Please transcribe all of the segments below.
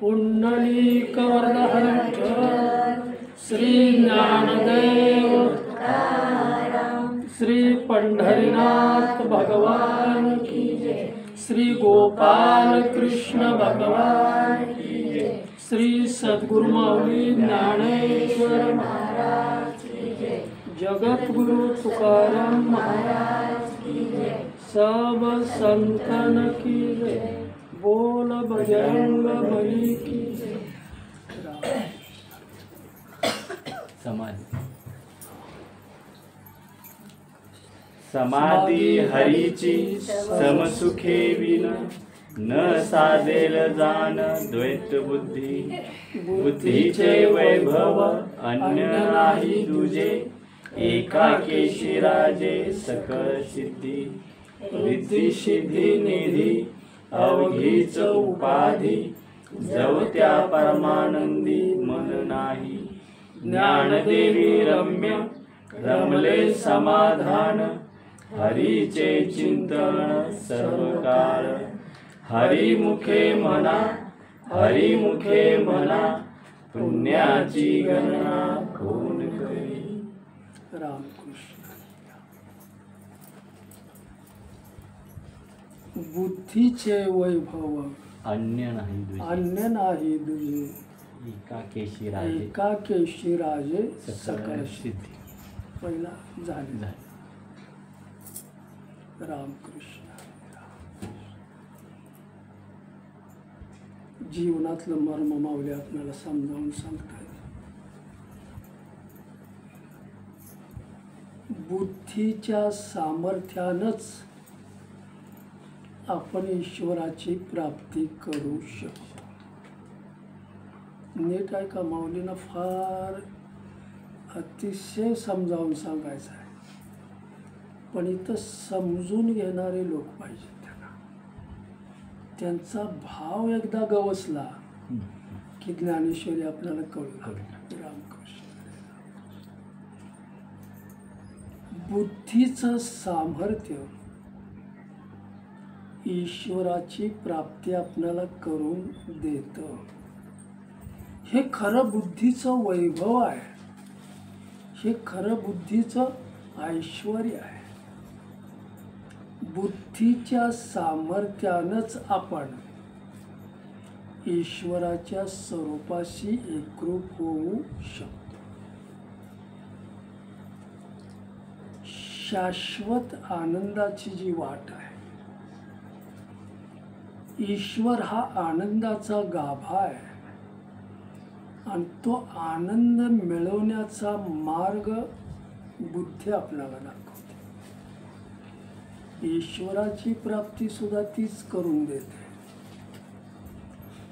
पुंडलीकवरदहर श्री ज्ञानदेव श्री पंढरीनाथ भगवान की जय। श्री गोपाल कृष्ण भगवान की जय। श्री सद्गुरु माऊली ज्ञानेश्वर महाराज की जय। जगत गुरु तुकाराम महाराज की जय। सब संतन की जय। बोल बजरंग बली की जय। समाधी हरीची समसुखे विन न साधेल जान द्वैत बुद्धी। बुद्धीचे वैभव अन्य नाही तुझे एकाकेशी राजे सकळ सिद्धी। रिद्धी सिद्धी निधी अवघीच उपाधी जव त्या परमानंदी मन नाही। ज्ञानदेवी रम्य रमले समाधान हरीचे चिंतन सर्व काळ। हरिमुखे म्हणा पुण्याची गणना कोण करी। रामकृष्ण। बुद्धीचे वैभव अन्य नाही दुजे एकाकेशी राजे सकळ सिद्धी। पहिला झाले। रामकृष्ण। जीवनातलं मर्म माऊली आपल्याला समजावून सांगतायत। बुद्धीच्या सामर्थ्यानंच आपण ईश्वराची प्राप्ती करू शकतो। नीट आहे का? माऊलीनं फार अतिशय समजावून सांगायचं आहे, पण इथं समजून घेणारे लोक पाहिजेत। त्यांचा भाव एकदा गवसला की ज्ञानेश्वरी आपल्याला कळू। रामकृष्ण। बुद्धीचं सामर्थ्य ईश्वराची प्राप्ती आपल्याला करून देतं। हे खरं बुद्धीचं वैभव आहे, हे खरं बुद्धीचं ऐश्वर्य आहे। बुद्धीच्या सामर्थ्यानंच आपण ईश्वराच्या स्वरूपाशी एकरूप होऊ शकतो। शाश्वत आनंदाची जी वाट आहे, ईश्वर हा आनंदाचा गाभा आहे आणि तो आनंद मिळवण्याचा मार्ग बुद्धी आपल्याला दाखवते। ईश्वराची प्राप्ती सुद्धा तीच करून देते।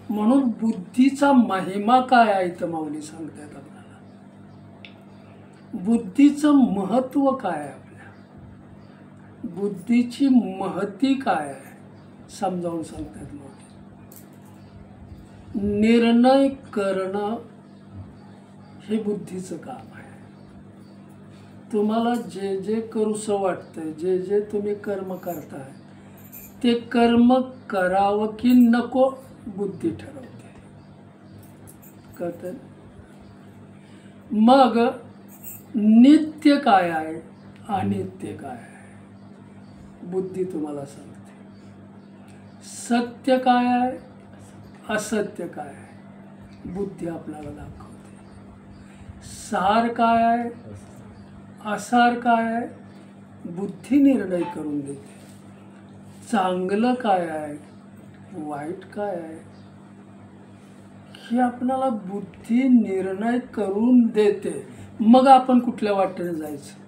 म्हणून बुद्धीचा महिमा काय आहे तर माऊली सांगतात आपल्याला। बुद्धीचं महत्व काय आहे, आपल्या बुद्धीची महती काय आहे समजावून सांगतात माऊली। निर्णय करणं हे बुद्धीचं काम आहे। तुम्हाला जे जे करूसं वाटतंय, जे जे तुम्ही कर्म करताय ते कर्म करावं की नको बुद्धी ठरवते। कळतं? मग नित्य काय आहे अनित्य काय आहे बुद्धी तुम्हाला सांगते। सत्य काय आहे असत्य काय आहे बुद्धी आपल्याला दाखवते। सार काय आहे असार काय आहे बुद्धी निर्णय करून देते। चांगलं काय आहे वाईट काय आहे हे आपल्याला बुद्धी निर्णय करून देते। मग आपण कुठल्या वाटेने जायचं?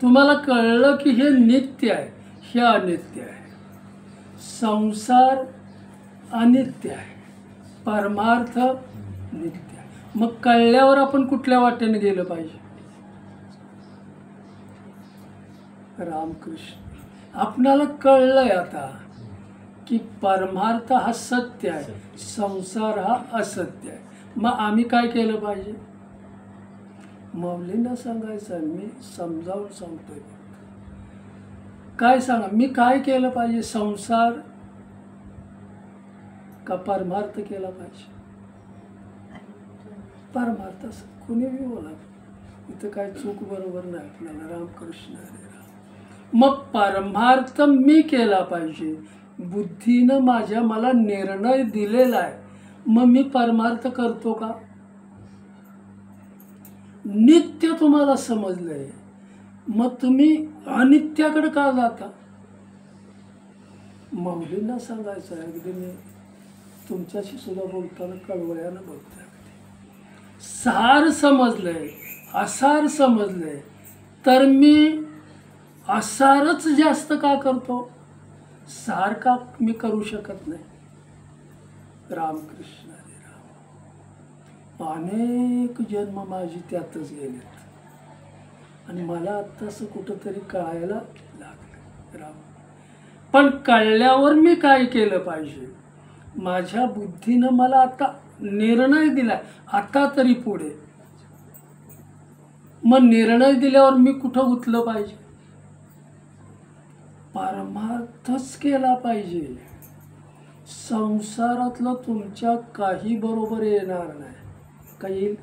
तुम्हाला कळलं की हे नित्य आहे, हे अनित्य आहे। संसार अनित्य आहे, परमार्थ नित्य आहे। मग कळल्यावर आपण कुठल्या वाटेने गेलं पाहिजे? रामकृष्ण। आपल्याला कळलंय आता की परमार्थ हा सत्य आहे, संसार हा असत्य आहे। मग आम्ही काय केलं पाहिजे? माऊलींना सांगायचं, मी समजावून सांगतोय। काय सांगा, मी काय केलं पाहिजे? संसार का परमार्थ केला पाहिजे? परमार्थ असं कुणी बी बोला, इथं काय चूक बरोबर नाही आपल्याला. रामकृष्ण हरे राम. मग परमार्थ मी केला पाहिजे. बुद्धीनं मला निर्णय दिलेला आहे, मग मी परमार्थ करतो का? नित्य तुम्हाला समजलंय, मग तुम्ही अनित्याकडे का जाता? माऊलींना सांगायचं आहे, अगदी मी तुमच्याशी सुद्धा बोलताना कळवळ्यानं बोलतोय. सार समजलंय, असार समजलंय, तर मी असारच जास्त का करतो? सार का मी करू शकत नाही? रामकृष्ण हरे राम. अनेक जन्म माझी त्यातच गेलेत आणि मला आत्ताच कुठंतरी कळायला लागलं. राम, पण कळल्यावर मी काय केलं पाहिजे? माझ्या बुद्धीनं मला आता निर्णय दिलाय, आता तरी पुढे. मग निर्णय दिल्यावर मी कुठं गुंतलं पाहिजे? परमार्थच केला पाहिजे. संसारातलं तुमच्या काही बरोबर येणार नाही. काही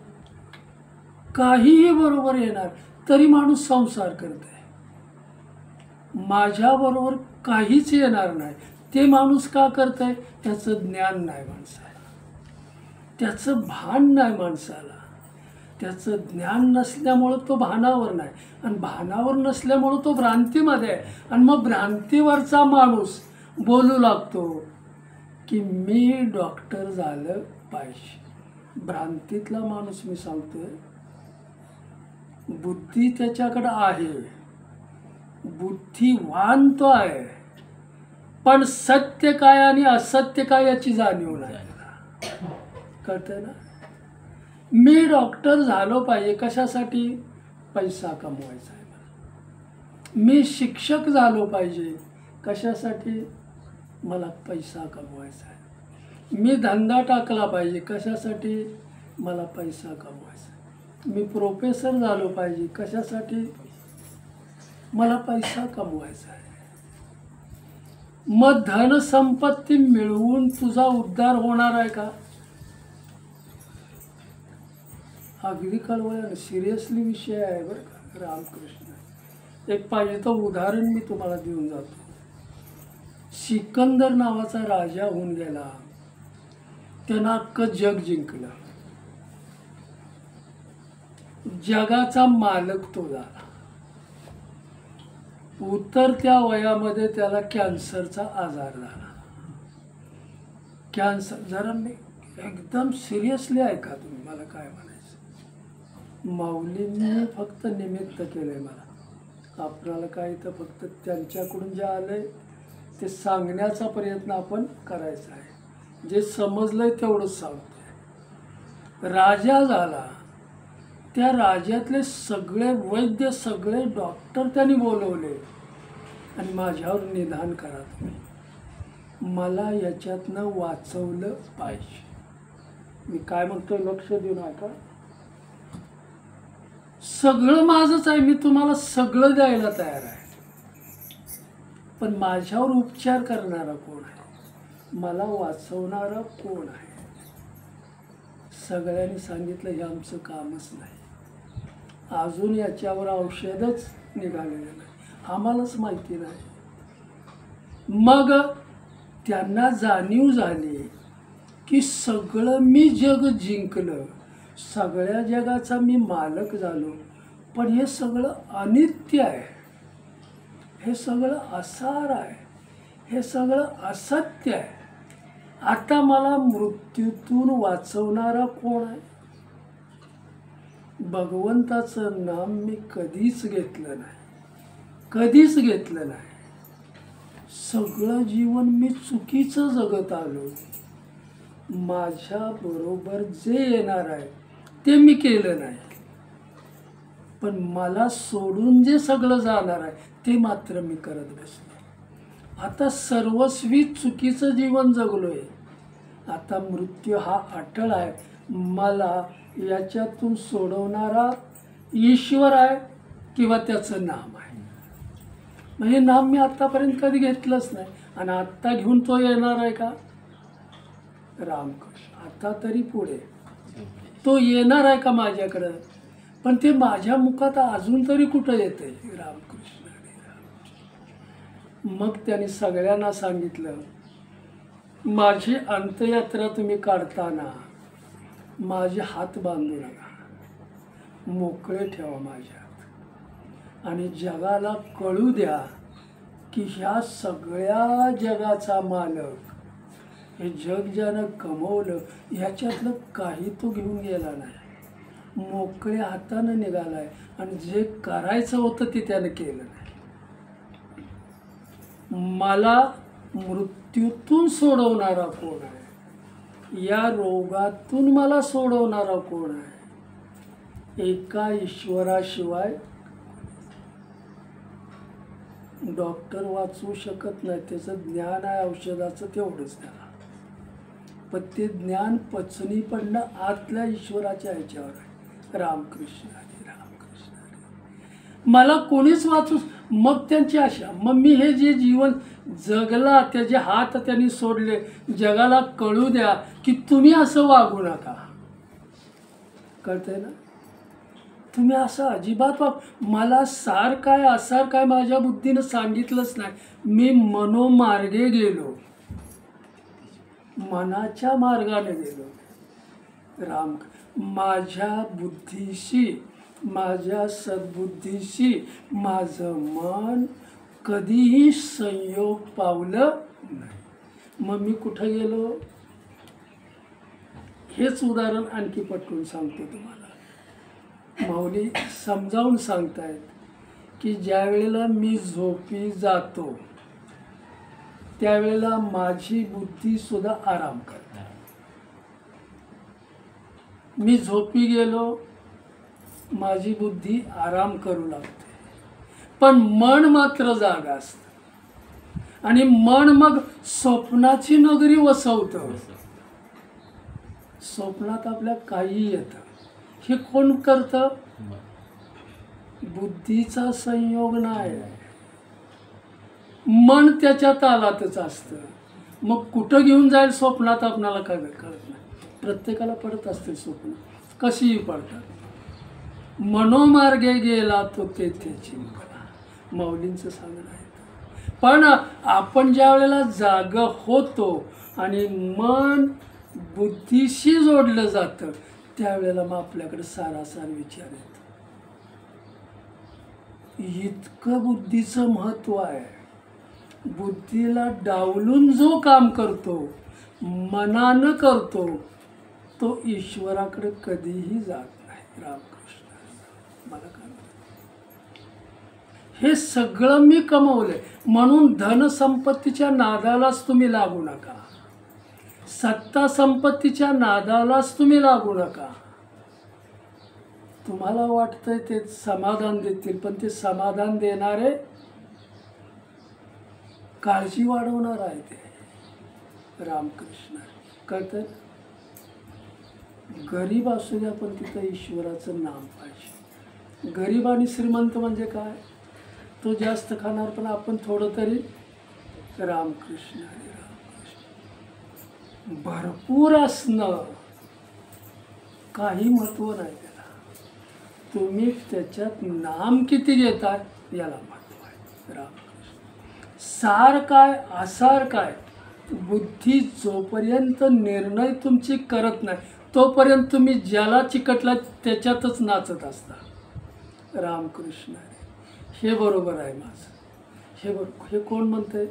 काहीही बरोबर येणार, तरी माणूस संसार करतोय. माझ्याबरोबर काहीच येणार नाही, ते माणूस का करतंय? त्याचं ज्ञान नाही माणसाला, त्याचं भान नाही माणसाला. त्याचं ज्ञान नसल्यामुळं तो भानावर नाही, आणि भानावर नसल्यामुळं तो भ्रांतीमध्ये आहे. आणि मग भ्रांतीवरचा माणूस बोलू लागतो की मी डॉक्टर झालं पाहिजे. भ्रांतीतला माणूस, मी सांगतोय, बुद्धी त्याच्याकडं आहे, बुद्धिवान तो आहे, पण सत्य काय आणि असत्य काय याची जाणीव नाही. कळतंय ना? मी डॉक्टर झालो पाहिजे, कशासाठी? पैसा कमवायचा आहे मला. मी शिक्षक झालो पाहिजे, कशासाठी? मला पैसा कमवायचा आहे. मी धंदा टाकला पाहिजे, कशासाठी? मला पैसा कमवायचा आहे. मी प्रोफेसर झालो पाहिजे, कशासाठी? मला पैसा कमवायचा आहे. मग धनसंपत्ती मिळवून तुझा उद्धार होणार आहे का? अगदी कळवळ्यानं सिरियसली विषय आहे बरं का. रामकृष्ण. एक पाहिजे तर उदाहरण मी तुम्हाला देऊन जातो. सिकंदर नावाचा राजा होऊन गेला, त्यानं अख्खं जग जिंकलं, जगाचा मालक तो झाला. उतरत्या वयामध्ये त्याला कॅन्सरचा आजार झाला. कॅन्सर, जरा मी एकदम सिरियसली ऐका तुम्ही, मला काय म्हणायचं. माऊलींनी फक्त निमित्त केलंय मला, आपल्याला काय तर फक्त त्यांच्याकडून जे आलंय ते सांगण्याचा प्रयत्न आपण करायचा आहे. जे समजलंय तेवढंच सांगतोय. राजा झाला, त्या राज्यातले सगळे वैद्य, सगळे डॉक्टर त्यांनी बोलवले आणि माझ्यावर निदान करा तुम्ही, मला याच्यातनं वाचवलं पाहिजे. मी काय म्हणतोय लक्ष देऊन ऐका. सगळं माझंच आहे, मी तुम्हाला सगळं द्यायला तयार आहे, पण माझ्यावर उपचार करणारा कोण आहे? मला वाचवणारा कोण आहे? सगळ्यांनी सांगितलं हे आमचं कामच नाही, अजून याच्यावर औषधच निघालेलं नाही, आम्हालाच माहिती नाही. मग त्यांना जाणीव झाली की सगळं मी जग जिंकलं, सगळ्या जगाचा मी मालक झालो, पण हे सगळं अनित्य आहे, हे सगळं असार आहे, हे सगळं असत्य आहे. आता मला मृत्यूतून वाचवणारा कोण आहे? भगवंताचं नाम मी कधीच घेतलं नाही, कधीच घेतलं नाही. सगळं जीवन मी चुकीचं जगत आलो. माझ्या बरोबर जे येणार आहे ते मी केलं नाही, पण मला सोडून जे सगळं जाणार आहे ते मात्र मी करत बसलो. आता सर्वस्वी चुकीचं जीवन जगलोय. आता मृत्यू हा अटळ आहे, मला याच्यातून सोडवणारा ईश्वर आहे किंवा त्याचं नाम आहे. म्हणजे नाम मी आत्तापर्यंत कधी घेतलंच नाही, आणि आत्ता घेऊन तो येणार आहे का? रामकृष्ण आता तरी पुढे तो येणार आहे का माझ्याकडं, पण ते माझ्या मुखात अजून तरी कुठं येते रामकृष्ण हरी राम. मग त्याने सगळ्यांना सांगितलं, माझी अंत्ययात्रा तुम्ही काढताना माझे हात बांधू नका, मोकळे ठेवा माझ्यात, आणि जगाला कळू द्या की ह्या सगळ्या जगाचा मालक, हे जग ज्यानं कमवलं ह्याच्यातलं काही तो घेऊन गेला नाही, मोकळ्या हातानं निघालाय, आणि जे करायचं होतं ते त्यानं केलं नाही. मला मृत्यूतून सोडवणारा कोण आहे, या रोगातून मला सोडवणारा कोण आहे, एका ईश्वराशिवाय डॉक्टर वाचवू शकत नाही. त्याचं ज्ञान आहे औषधाचं तेवढंच त्याला, पण ते ज्ञान पचनी पडणं आतल्या ईश्वराच्या ह्याच्यावर आहे. रामकृष्ण हरी रामकृष्ण हरी. मला कोणीच वाचू, मग त्यांची आशा, मग मी हे जे जीवन जगला त्याचे हात त्यांनी सोडले, जगाला कळू द्या की तुम्ही असं वागू नका. कळतंय ना, तुम्ही असं अजिबात मला सार काय असार काय माझ्या बुद्धीनं सांगितलंच नाही. मी मनोमार्गे गेलो, मनाच्या मार्गाने गेलो. राम, माझ्या बुद्धीशी, माझ्या सद्बुद्धीशी माझं मन कधीही संयोग पावलं नाही. मग मी कुठं गेलो, हेच उदाहरण आणखी पटकून सांगतो तुम्हाला. माऊली समजावून सांगतायत की ज्या वेळेला मी झोपी जातो त्यावेळेला माझी बुद्धी सुद्धा आराम करते. मी झोपी गेलो, माझी बुद्धी आराम करू लागते, पण मन मात्र जागा असतं, आणि मन मग स्वप्नाची नगरी वसवतं. स्वप्नात आपल्या काही येतं, हे कोण करतं, बुद्धीचा संयोग नाही, मन त्याच्या तालातच असतं. मग कुठं घेऊन जाईल स्वप्नात आपणाला काय कळत नाही. प्रत्येकाला पडत असते स्वप्न, कशीही पडतात. मनोमार्गे गेला तो तेथे चिंतला, माऊलींचं सांगणं आहे. पण आपण ज्या वेळेला जाग होतो आणि मन बुद्धीशी जोडलं जातं त्यावेळेला मग आपल्याकडे सारासार विचार येतो. इतकं बुद्धीचं महत्व आहे. बुद्धीला डावलून जो काम करतो, मनानं करतो, तो ईश्वराकडे कधीही जात नाही. रामकृष्ण मला काय, हे सगळं मी कमवलंय म्हणून धनसंपत्तीच्या नादालाच तुम्ही लागू नका, सत्ता संपत्तीच्या नादालाच तुम्ही लागू नका. तुम्हाला वाटतंय ते समाधान देतील, पण ते समाधान देणारे काळजी वाढवणार आहे ते. रामकृष्ण कळतं. गरीब असू द्या पण तिथं ईश्वराचं नाम पाहिजे. गरीब आणि श्रीमंत म्हणजे काय, तो जास्त खाणार पण आपण थोडं तरी रामकृष्ण हरी रामकृष्ण. भरपूर असणं काही महत्व नाही त्याला, तुम्ही त्याच्यात नाम किती घेताय याला महत्व आहे. रामकृष्ण. सार काय आसार काय, बुद्धी जोपर्यंत निर्णय तुमची करत नाही तोपर्यंत तुम्ही ज्याला चिकटला त्याच्यातच नाचत असता. रामकृष्ण हे बरोबर आहे माझं. हे कोण म्हणतंय,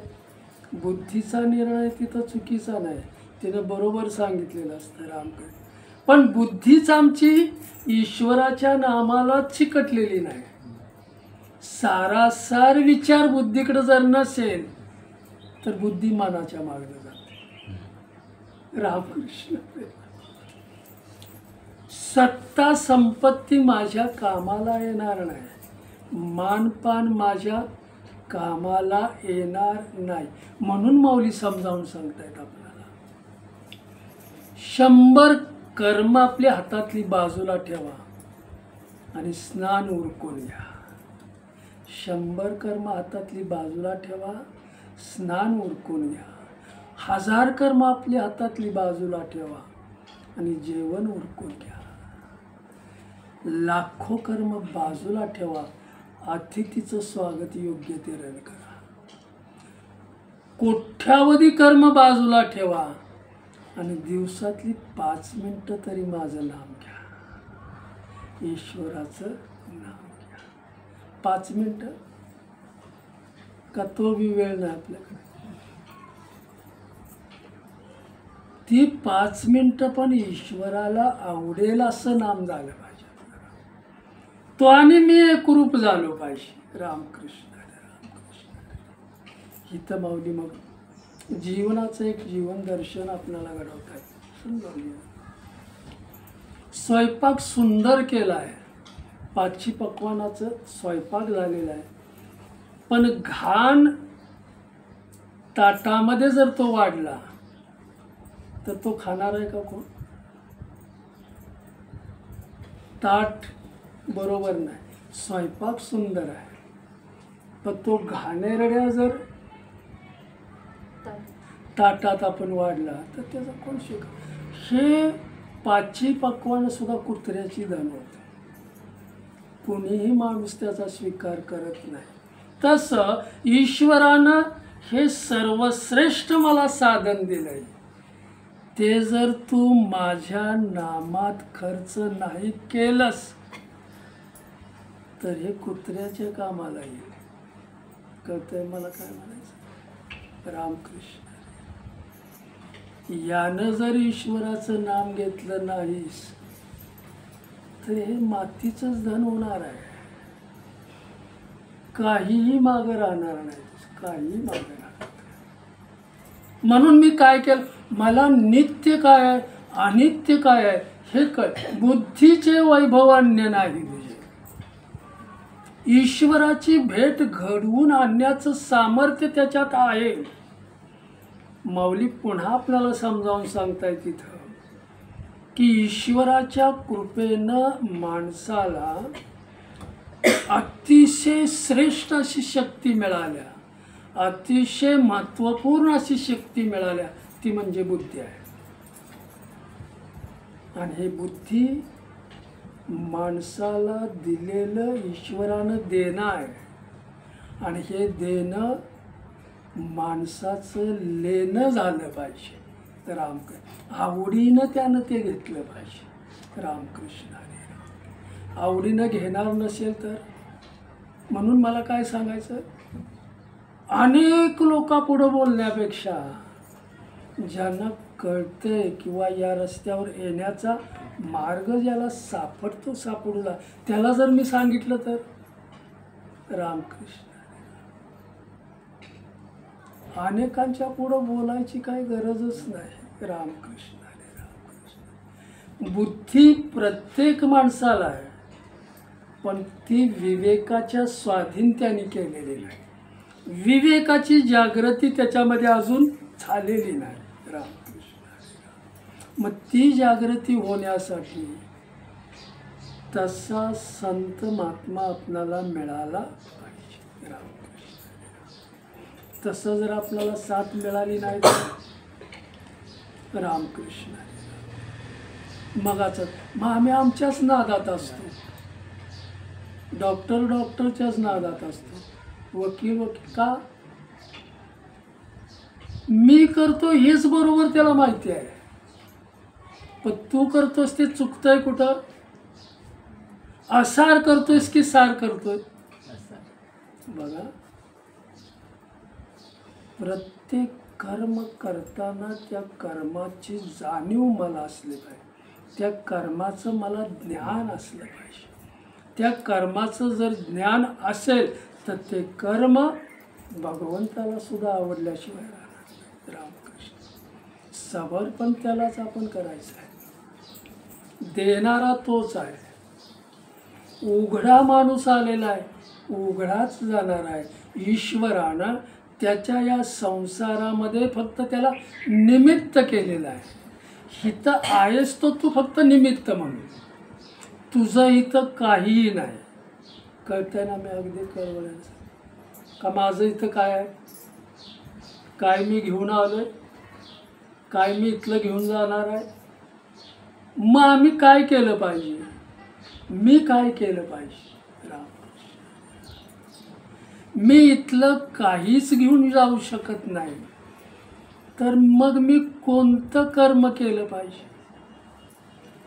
बुद्धीचा निर्णय तिथं चुकीचा नाही, तिनं बरोबर सांगितलेलं असतं रामकृष्ण. पण बुद्धीच आमची ईश्वराच्या नामाला चिकटलेली नाही. सारासार विचार बुद्धीकडे जर नसेल तर बुद्धी मनाच्या मागणं जाते. रामकृष्ण. सत्ता संपत्ती माझ्या कामाला येणार नाही, मानपान माझ्या कामाला येणार नाही. म्हणून माऊली समजावून सांगतायत आपल्याला, 100 कर्म आपल्या हातातली बाजूला ठेवा आणि स्नान उरकून घ्या. 100 कर्म हातातली बाजूला ठेवा, स्नान उरकून घ्या. 1000 कर्म आपली हातातली बाजूला ठेवा आणि जेवण उरकून घ्या. लाखो कर्म बाजूला ठेवा, अतिथीचं स्वागत योग्य तेनं करा. कोट्यावधी कर्म बाजूला ठेवा आणि दिवसातली 5 मिनिटं तरी माझं नाम घ्या, ईश्वराचं नाम घ्या. 5 मिनिटं का तो बी वेळ नाही आपल्याकडे. ती 5 मिनिटं पण ईश्वराला आवडेल असं नाम झालं पाहिजे. तो आणि मी एकरूप झालो पाहिजे. रामकृष्ण हरी, रामकृष्ण हरी. इथं माऊली मग जीवनाचं एक जीवन दर्शन आपल्याला घडवत आहे. सुंदर स्वयंपाक सुंदर केला आहे, 5 पक्वानाचं स्वयंपाक झालेला आहे, पण घाण ताटामध्ये जर तो वाढला तर तो खाणार आहे का कोण? ताट बरोबर नाही, स्वयंपाक सुंदर आहे, पण तो घाणेरड्या जर ताटात आपण वाढला तर त्याचा कोण शिक. हे 5 पक्वानं सुद्धा कुत्र्याची धन होते, कोणीही माणूस त्याचा स्वीकार करत नाही. तसं ईश्वरानं हे सर्वश्रेष्ठ मला साधन दिलंय, ते जर तू माझ्या नामात खर्च नाही केलंस तर हे कुत्र्याच्या कामाला येईल. कळतंय मला काय म्हणायचं? रामकृष्ण. यानं जर ईश्वराचं नाम घेतलं नाहीस तर हे मातीचंच धन होणार आहे, काहीही मागं राहणार नाही, काहीही मागं राहणार नाही. म्हणून मी काय केलं, मला नित्य काय आहे अनित्य काय आहे हे कळ. बुद्धीचे वैभव अन्य नाही तुझे. ईश्वराची भेट घडवून आणण्याचं सामर्थ्य त्याच्यात आहे. माऊली पुन्हा आपल्याला समजावून सांगताय तिथं की ईश्वराच्या कृपेनं माणसाला अतिशय श्रेष्ठ अशी शक्ती मिळाल्या, अतिशय महत्त्वपूर्ण अशी शक्ती मिळाल्या, ती म्हणजे बुद्धी आहे. आणि हे बुद्धी माणसाला दिलेलं ईश्वरानं देणं आहे, आणि हे देणं माणसाचं लेणं झालं पाहिजे. तर आवडीनं त्यानं ते घेतलं पाहिजे. रामकृष्ण हरी. आवडीनं घेणार नसेल तर, म्हणून मला काय सांगायचं, अनेक लोकांपुढं बोलण्यापेक्षा ज्यांना कळतंय किंवा या रस्त्यावर येण्याचा मार्ग ज्याला सापडतो सापडूला त्याला जर मी सांगितलं तर, रामकृष्ण. अनेकांच्या पुढं बोलायची काही गरजच नाही. रामकृष्ण हरी, रामकृष्ण. बुद्धी प्रत्येक माणसाला आहे, पण ती विवेकाच्या स्वाधीन त्याने केलेली नाही. विवेकाची जागृती त्याच्यामध्ये अजून झालेली नाही. रामकृष्ण हरी. मग ती जागृती होण्यासाठी तसा संत महात्मा आपल्याला मिळाला पाहिजे. रामकृष्ण. तसं जर आपल्याला साथ मिळाली नाही तर, रामकृष्ण. मग आम्ही आमच्याच नादात असतो, डॉक्टरच्याच नादात असतो, वकील का मी करतो हेच बरोबर त्याला माहिती आहे, पण तू करतोस ते चुकतंय कुठं. असार करतोयस की सार करतोय. बघा, प्रत्येक कर्म करताना त्या कर्माची जाणीव मला असली पाहिजे, त्या कर्माचं मला ज्ञान असलं पाहिजे. त्या कर्माचं जर ज्ञान असेल तर ते कर्म भगवंताला सुद्धा आवडल्याशिवाय राहणार. रामकृष्ण. सबर पण त्यालाच आपण करायचं आहे, देणारा तोच आहे. उघडा माणूस आलेला आहे, उघडाच जाणार आहे. ईश्वरानं त्याच्या या संसारामध्ये फक्त त्याला निमित्त केलेलं आहे. इथं आहेस तो तू फक्त निमित्त म्हणून, तुझं इथं काहीही नाही. कळतंय ना? मी अगदी कळवळायचं का माझं इथं काय आहे, काय मी घेऊन आलोय, काय मी इथलं घेऊन जाणार आहे? मग आम्ही काय केलं पाहिजे? मी काय केलं पाहिजे? राम, मी इथलं काहीच घेऊन जाऊ शकत नाही, तर मग मी कोणतं कर्म केलं पाहिजे?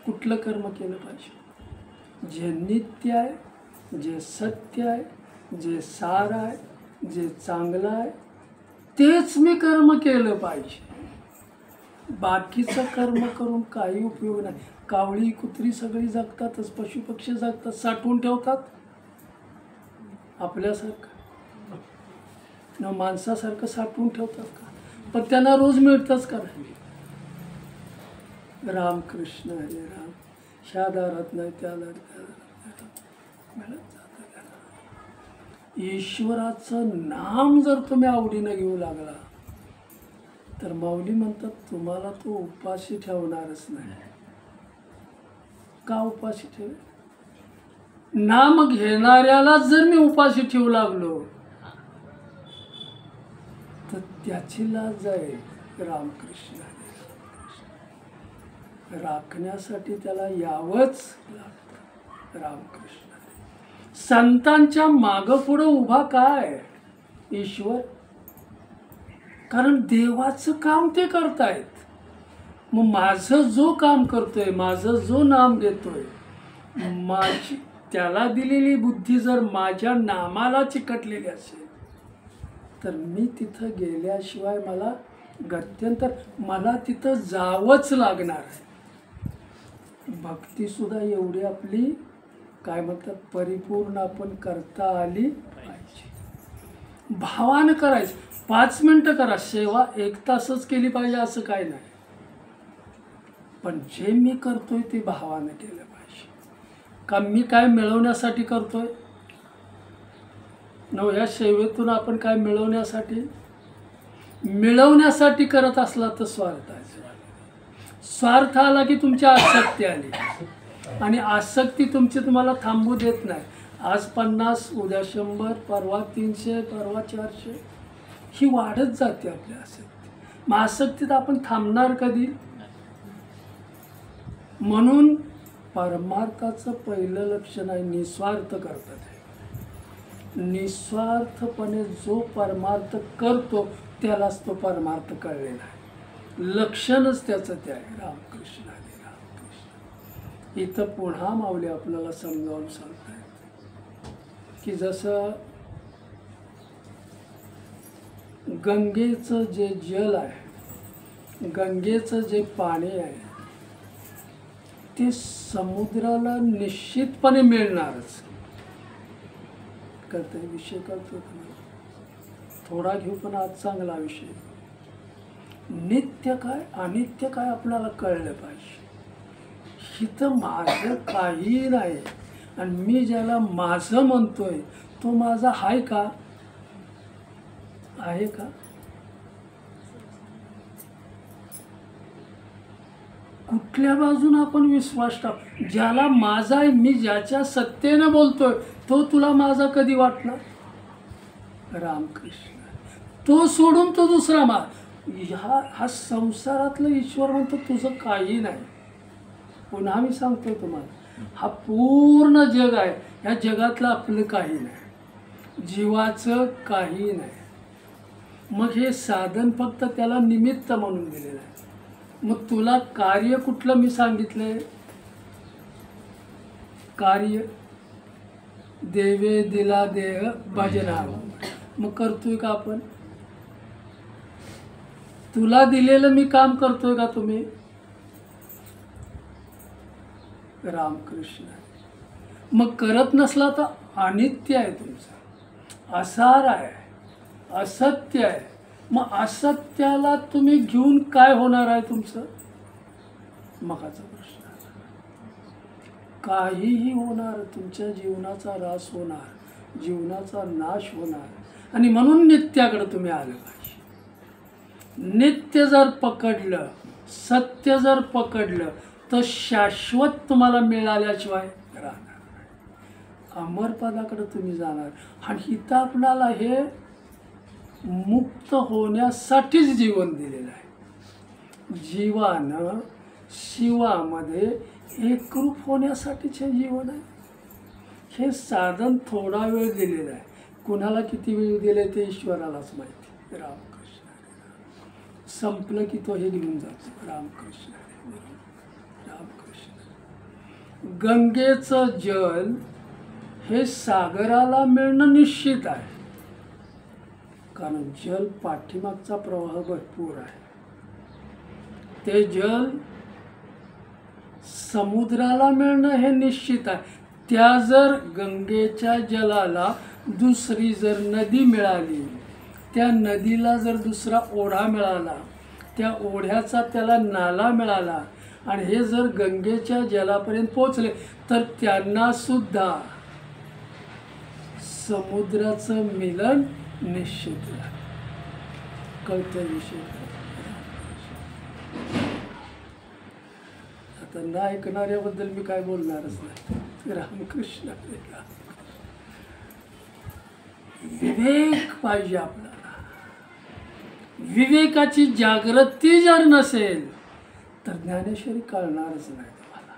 कुठलं कर्म केलं पाहिजे? जे नित्य आहे, जे सत्य आहे, जे सार आहे, जे चांगलं आहे, तेच मी कर्म केलं पाहिजे. बाकीचं कर्म करून काही उपयोग नाही. कावळी कुत्री सगळी जगतातच, पशुपक्षी जगतात, साठवून ठेवतात आपल्यासारखं न माणसासारखं साठवून ठेवतात का? पण त्यांना रोज मिळतंच का नाही? रामकृष्ण हरे राम. ह्या दारात नाही त्या दारात मिळत जातं त्यांना. ईश्वराचं नाम जर तुम्ही आवडीनं घेऊ लागला तर माऊली म्हणतात तुम्हाला तो उपाशी ठेवणारच नाही. का उपाशी ठेव? नाम घेणाऱ्याला जर मी उपाशी ठेवू लागलो तर त्याची लाज आहे. रामकृष्ण राखण्यासाठी त्याला यावंच लागतं. रामकृष्ण संतांच्या मागं पुढं उभा काय? ईश्वर. कारण देवाचं काम ते करतायत. मग माझं जो काम करतोय, माझं जो नाम घेतोय, माझी त्याला दिलेली बुद्धी जर माझ्या नामाला चिकटलेली असेल तर मी तिथं गेल्याशिवाय मला गत्यंतर, मला तिथं जावंच लागणार आहे. भक्तीसुद्धा एवढी आपली काय म्हणतात परिपूर्ण आपण करता आली पाहिजे. भावानं करायचं. 5 मिनटं करा सेवा, 1 तासच केली पाहिजे असं काय नाही. पण जे मी करतोय ते भावानं केलं पाहिजे. का मी काय मिळवण्यासाठी करतोय? या सेवेतून आपण काय मिळवण्यासाठी करत असला तर स्वार्थ आहे. स्वार्थ आला की तुमची आसक्ती आली आणि आसक्ती तुमची तुम्हाला थांबू देत नाही. आज 50, उद्या 100, परवा 300, परवा 400 ही वाढत जाते आपली आसक्ती. मग आसक्तीत आपण थांबणार कधी? म्हणून परमार्थाचं पहिलं लक्षण आहे निस्वार्थ करतात. निस्वार्थपणे जो परमार्थ करतो त्यालाच तो परमार्थ कळलेला आहे. लक्षणच त्याचं ते आहे. रामकृष्ण हरे रामकृष्ण. इथं पुन्हा माऊली आपल्याला समजावून सांगतायत की जसं गंगेचं जे जल आहे, गंगेचं जे पाणी आहे ते समुद्राला निश्चितपणे मिळणारच. करते विषय करतो थोडा घेऊ, पण आज चांगला विषय. नित्य काय अनित्य काय आपल्याला कळलं पाहिजे. हिथं माझं काही नाही आणि मी ज्याला माझं म्हणतोय तो माझा आहे का? आहे का? कुठल्या बाजून आपण विश्वास टाक? ज्याला माझा आहे, मी ज्याच्या सत्तेनं बोलतोय तो तुला माझा कधी वाटला? रामकृष्ण. तो सोडून तो दुसरा हा संसारातलं ईश्वर म्हणतो तुझं काही नाही. पुन्हा मी सांगतोय तुम्हाला, हा पूर्ण जग आहे. ह्या जगातलं आपलं काही नाही, जीवाचं काही नाही. मग हे साधन फक्त त्याला निमित्त म्हणून दिलेलं आहे. मग तुला कार्य कुठलं मी सांगितलंय? कार्य देवे दिला देह भजना. मग करतोय का आपण? तुला दिलेलं मी काम करतोय का तुम्ही? रामकृष्ण. मग करत नसला तर अनित्य आहे तुमचं, असार आहे, असत्य आहे. मग असत्याला तुम्ही घेऊन काय होणार आहे तुमचं? मगाचा प्रश्न. काहीही होणार, तुमच्या जीवनाचा ऱ्हास होणार, जीवनाचा नाश होणार. आणि म्हणून नित्याकडे तुम्ही आलं पाहिजे. नित्य जर पकडलं, सत्य जर पकडलं तर शाश्वत तुम्हाला मिळाल्याशिवाय राहणार नाही. अमरपदाकडे तुम्ही जाणार. आणि इथं आपल्याला हे मुक्त होण्यासाठीच जीवन दिलेलं आहे. जीवानं शिवामध्ये एकरूप होण्यासाठीचे जीवन आहे. हे साधन थोडा वेळ दिलेलं आहे. कुणाला किती वेळ दिले ते ईश्वरालाच माहिती. रामकृष्ण हरी राम. संपलं की तो हे घेऊन जातो. रामकृष्ण हरी राम. रामकृष्ण. गंगेचं जल हे सागराला मिळणं निश्चित आहे, कारण जल पाठीमागचा प्रवाह भरपूर आहे. ते जल समुद्राला मिळणं हे निश्चित आहे. त्या जर गंगेच्या जलाला दुसरी जर नदी मिळाली, त्या नदीला जर दुसरा ओढा मिळाला, त्या ओढ्याचा त्याला नाला मिळाला आणि हे जर गंगेच्या जलापर्यंत पोचले तर त्यांना सुद्धा समुद्राचं मिलन निश्चित आहे. कळतं विषय. आता न ऐकणाऱ्याबद्दल मी काय बोलणारच नाही. रामकृष्ण हरी राम. विवेक पाहिजे आपल्याला. विवेकाची जागृती जर नसेल तर ज्ञानेश्वरी कळणारच नाही तुम्हाला.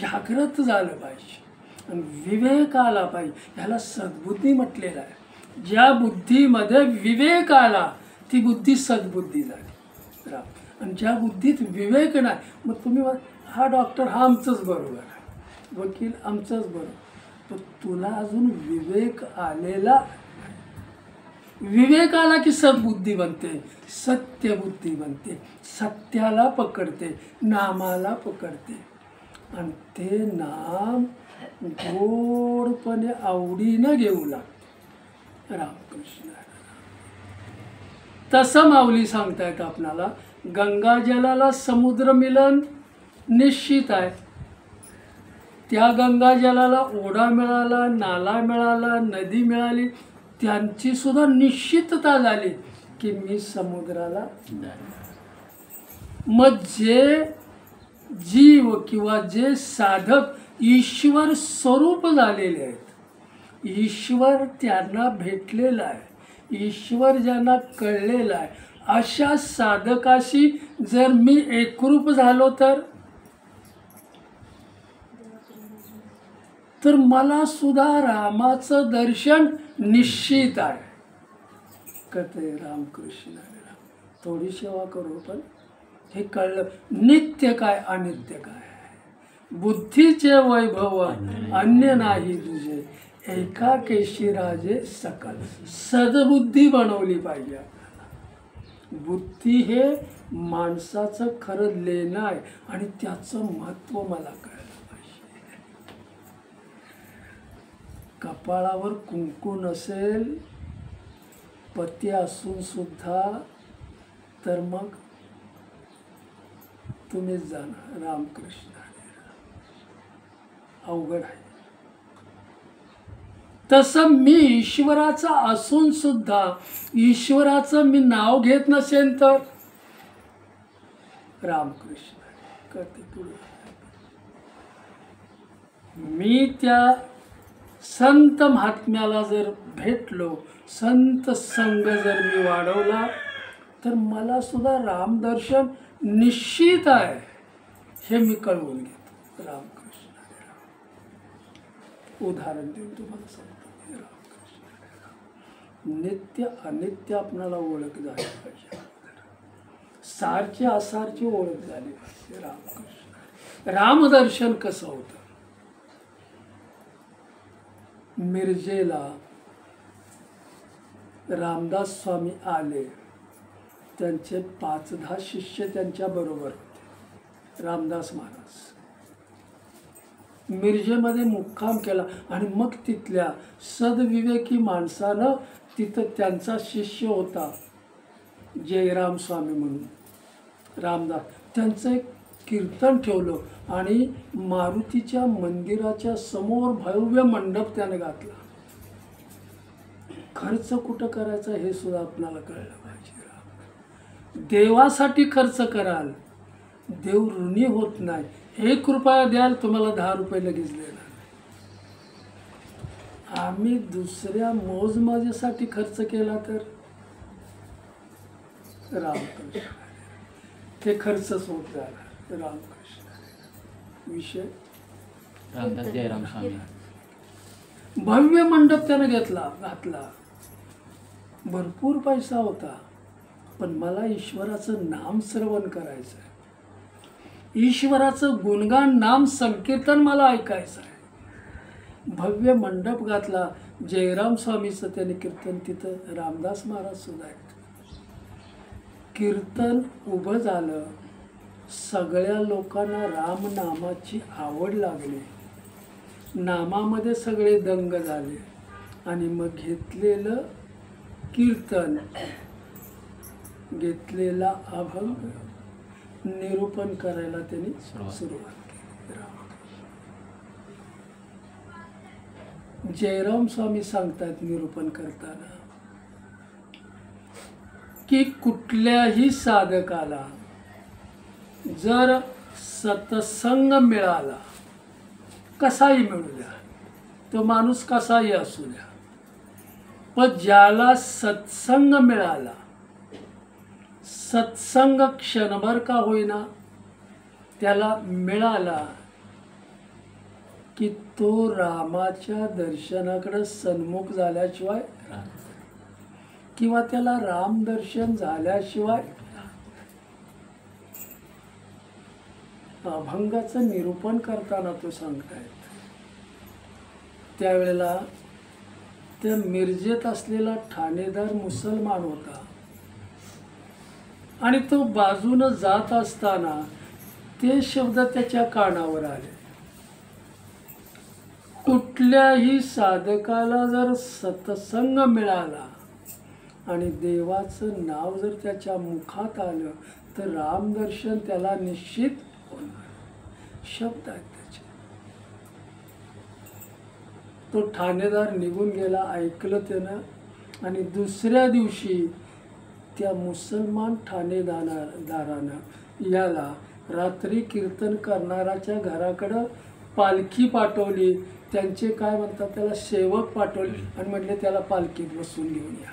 जागृत झालं पाहिजे आणि विवेक आला पाहिजे. ह्याला सद्बुद्धी म्हटलेलं आहे. ज्या बुद्धीमध्ये विवेक आला ती बुद्धी सद्बुद्धी झाली. राम. आणि ज्या बुद्धीत विवेक नाही, मग तुम्ही हा डॉक्टर हा आमचंच बरोबर आहे, वकील आमचंच बरोबर, पण तुला अजून विवेक आलेला. विवेक आला की सद्बुद्धी बनते, सत्यबुद्धी बनते, सत्याला पकडते, नामाला पकडते आणि ते नाम गोडपणे आवडीनं घेऊ लागते. रामकृष्ण. तसं माऊली सांगतायत आपणाला. गंगाजलाला समुद्र मिलन निश्चित आहे. त्या गंगाजलाला ओढा मिळाला, नाला मिळाला, नदी मिळाली, त्यांची सुद्धा निश्चितता झाली की मी समुद्राला. मग जे जीव किंवा जे साधक ईश्वर स्वरूप झालेले आहेत, ईश्वर त्यांना भेटलेला आहे, ईश्वर ज्यांना कळलेला आहे, अशा साधकाशी जर मी एकरूप झालो तर मला सुद्धा रामाचं दर्शन निश्चित आहे. कळतंय. रामकृष्ण हरी राम. थोडी सेवा करू पण हे कळलं. नित्य काय अनित्य काय. बुद्धीचे वैभव अन्य नाही तुझे, एका केशी राजे सकल. सद्बुद्धी बनवली पाहिजे आपल्याला. बुद्धी हे माणसाचं खरं लेणं आहे आणि त्याचं महत्त्व मला कळलं पाहिजे. कपाळावर कुंकू नसेल, पती असून सुद्धा, तर मग तुम्हीच जाणार. रामकृष्ण हरी राम. अवघड आहे. तसं मी ईश्वराचा असून सुद्धा ईश्वराचं मी नाव घेत नसेल तर. रामकृष्ण करते पुढे. मी त्या संत महात्म्याला जर भेटलो, संत संग जर मी वाढवला, तर मला सुद्धा रामदर्शन निश्चित आहे हे मी कळवून घेतो. रामकृष्ण हरी राम. उदाहरण देऊन तुम्हाला सांगतो. नित्य अनित्य आपणाला ओळख झाली पाहिजे. सारची असारची ओळख झाली पाहिजे. रामकृष्ण. रामदर्शन कसं होतं. मिरजेला रामदास स्वामी आले. त्यांचे 5-10 शिष्य त्यांच्या बरोबर होते. रामदास महाराज मिरजेमध्ये मुक्काम केला आणि मग तिथल्या सद्विवेकी माणसानं तिथं त्यांचा शिष्य होता जयराम स्वामी म्हणून, रामदास, त्यांचं एक कीर्तन ठेवलं आणि मारुतीच्या मंदिराच्या समोर भव्य मंडप त्याने घातला. खर्च कुठं करायचा हे सुद्धा आपल्याला कळलं पाहिजे. देवासाठी खर्च कराल, देव ऋणी होत नाही. 1 रुपया द्याल, तुम्हाला 10 रुपये लगेच देणार. आम्ही दुसऱ्या मोजमाजेसाठी खर्च केला तर. रामकृष्ण. ते खर्चच होत झाला. रामकृष्ण विषय रामदास जयराम स्वामी. भव्य मंडप त्यानं घातला. भरपूर पैसा होता, पण मला ईश्वराचं नाम श्रवण करायचं आहे, ईश्वराचं गुणगान नाम संकीर्तन मला ऐकायचं आहे. भव्य मंडप घातला. जयराम स्वामीचं त्याने कीर्तन तिथं रामदास महाराज सुद्धा आहेत. कीर्तन उभं झालं. सगळ्या लोकांना रामनामाची आवड लागली. नामामध्ये सगळे दंग झाले आणि मग घेतलेलं कीर्तन, घेतलेला अभंग निरूपण करायला त्यांनी सुरुवात केली. जयराम स्वामी सांगतात निरूपण करताना की कुठल्याही साधकाला जर सत्संग मिळाला, कसाही मिळू द्या, तो माणूस कसाही असू द्या, पण ज्याला सत्संग मिळाला, सत्संग क्षणभर का होईना त्याला मिळाला, की तो रामाच्या दर्शनाकडे सन्मुख झाल्याशिवाय किंवा त्याला राम दर्शन झाल्याशिवाय अभंगाचं निरूपण करताना तो सांगतायत. त्यावेळेला त्या मिरजेत असलेला ठाणेदार मुसलमान होता आणि तो बाजूनं जात असताना ते शब्द त्याच्या कानावर आले. कुठल्याही साधकाला जर सत्संग मिळाला आणि देवाचं नाव जर त्याच्या मुखात आलं तर रामदर्शन त्याला निश्चित होणार. शब्द आहेत त्याचे. तो ठाणेदार निघून गेला, ऐकलं त्यानं आणि दुसऱ्या दिवशी त्या मुसलमान ठाणेदारानं याला रात्री कीर्तन करणाऱ्याच्या घराकडं पालखी पाठवली. त्यांचे काय म्हणतात त्याला सेवक पाठवले आणि म्हटले त्याला पालखीत बसून घेऊन या.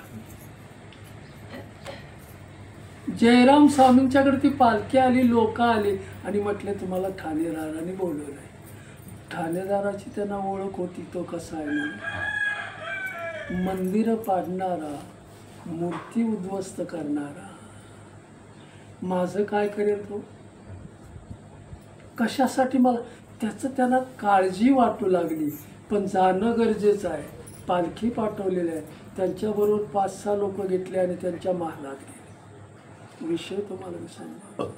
जयराम स्वामींच्याकडे ती पालखी आली, लोक आली आणि म्हटले तुम्हाला ठाणेदारांनी बोलवलंय. ठाणेदाराची त्यांना ओळख होती, तो कसा आहे म्हणून. मंदिरं पाडणारा, मूर्ती उद्ध्वस्त करणारा, माझं काय करेल तो, कशासाठी मला, त्याचं त्यांना काळजी वाटू लागली. पण जाणं गरजेचं आहे. पालखी पाठवलेली आहे, त्यांच्याबरोबर 5-6 लोक घेतले आणि त्यांच्या महालात गेले. विषय तुम्हाला मी सांगतो.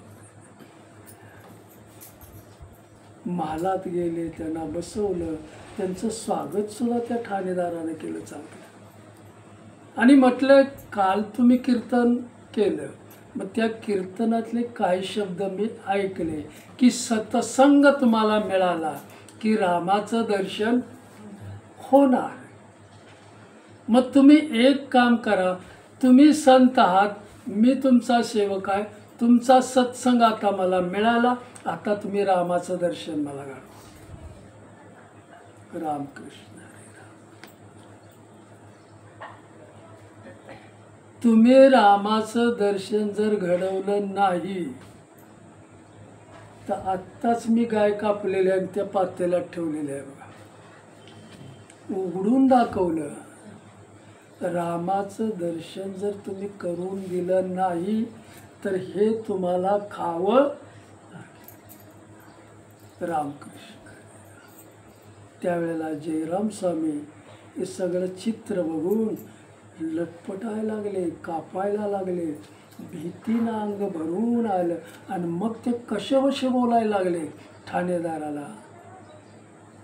महालात गेले, त्यांना बसवलं, त्यांचं स्वागत सुद्धा त्या ठाणेदाराने केलं चांगलं. आणि म्हटलं काल तुम्ही कीर्तन केलं, मग त्या कीर्तनातले काही शब्द मी ऐकले की सत्संग तुम्हाला मिळाला की रामाचं दर्शन होणार. मग तुम्ही एक काम करा, तुम्ही संत आहात, मी तुमचा सेवक आहे, तुमचा सत्संग आता मला मिळाला, आता तुम्ही रामाचं दर्शन मला घडवा. रामकृष्ण. तुम्ही रामाचं दर्शन जर घडवलं नाही तर आत्ताच मी गाय कापलेल्या आणि त्या पातेल्यात ठेवलेल्या आहे बघा, उघडून दाखवलं. रामाचं दर्शन जर तुम्ही करून दिलं नाही तर हे तुम्हाला खावं. रामकृष्ण. त्यावेळेला जयराम स्वामी हे सगळं चित्र बघून लटपटायला लागले, कापायला लागले, भीतीनं अंग भरून आलं आणि मग ते कसे बोलायला लागले ठाणेदाराला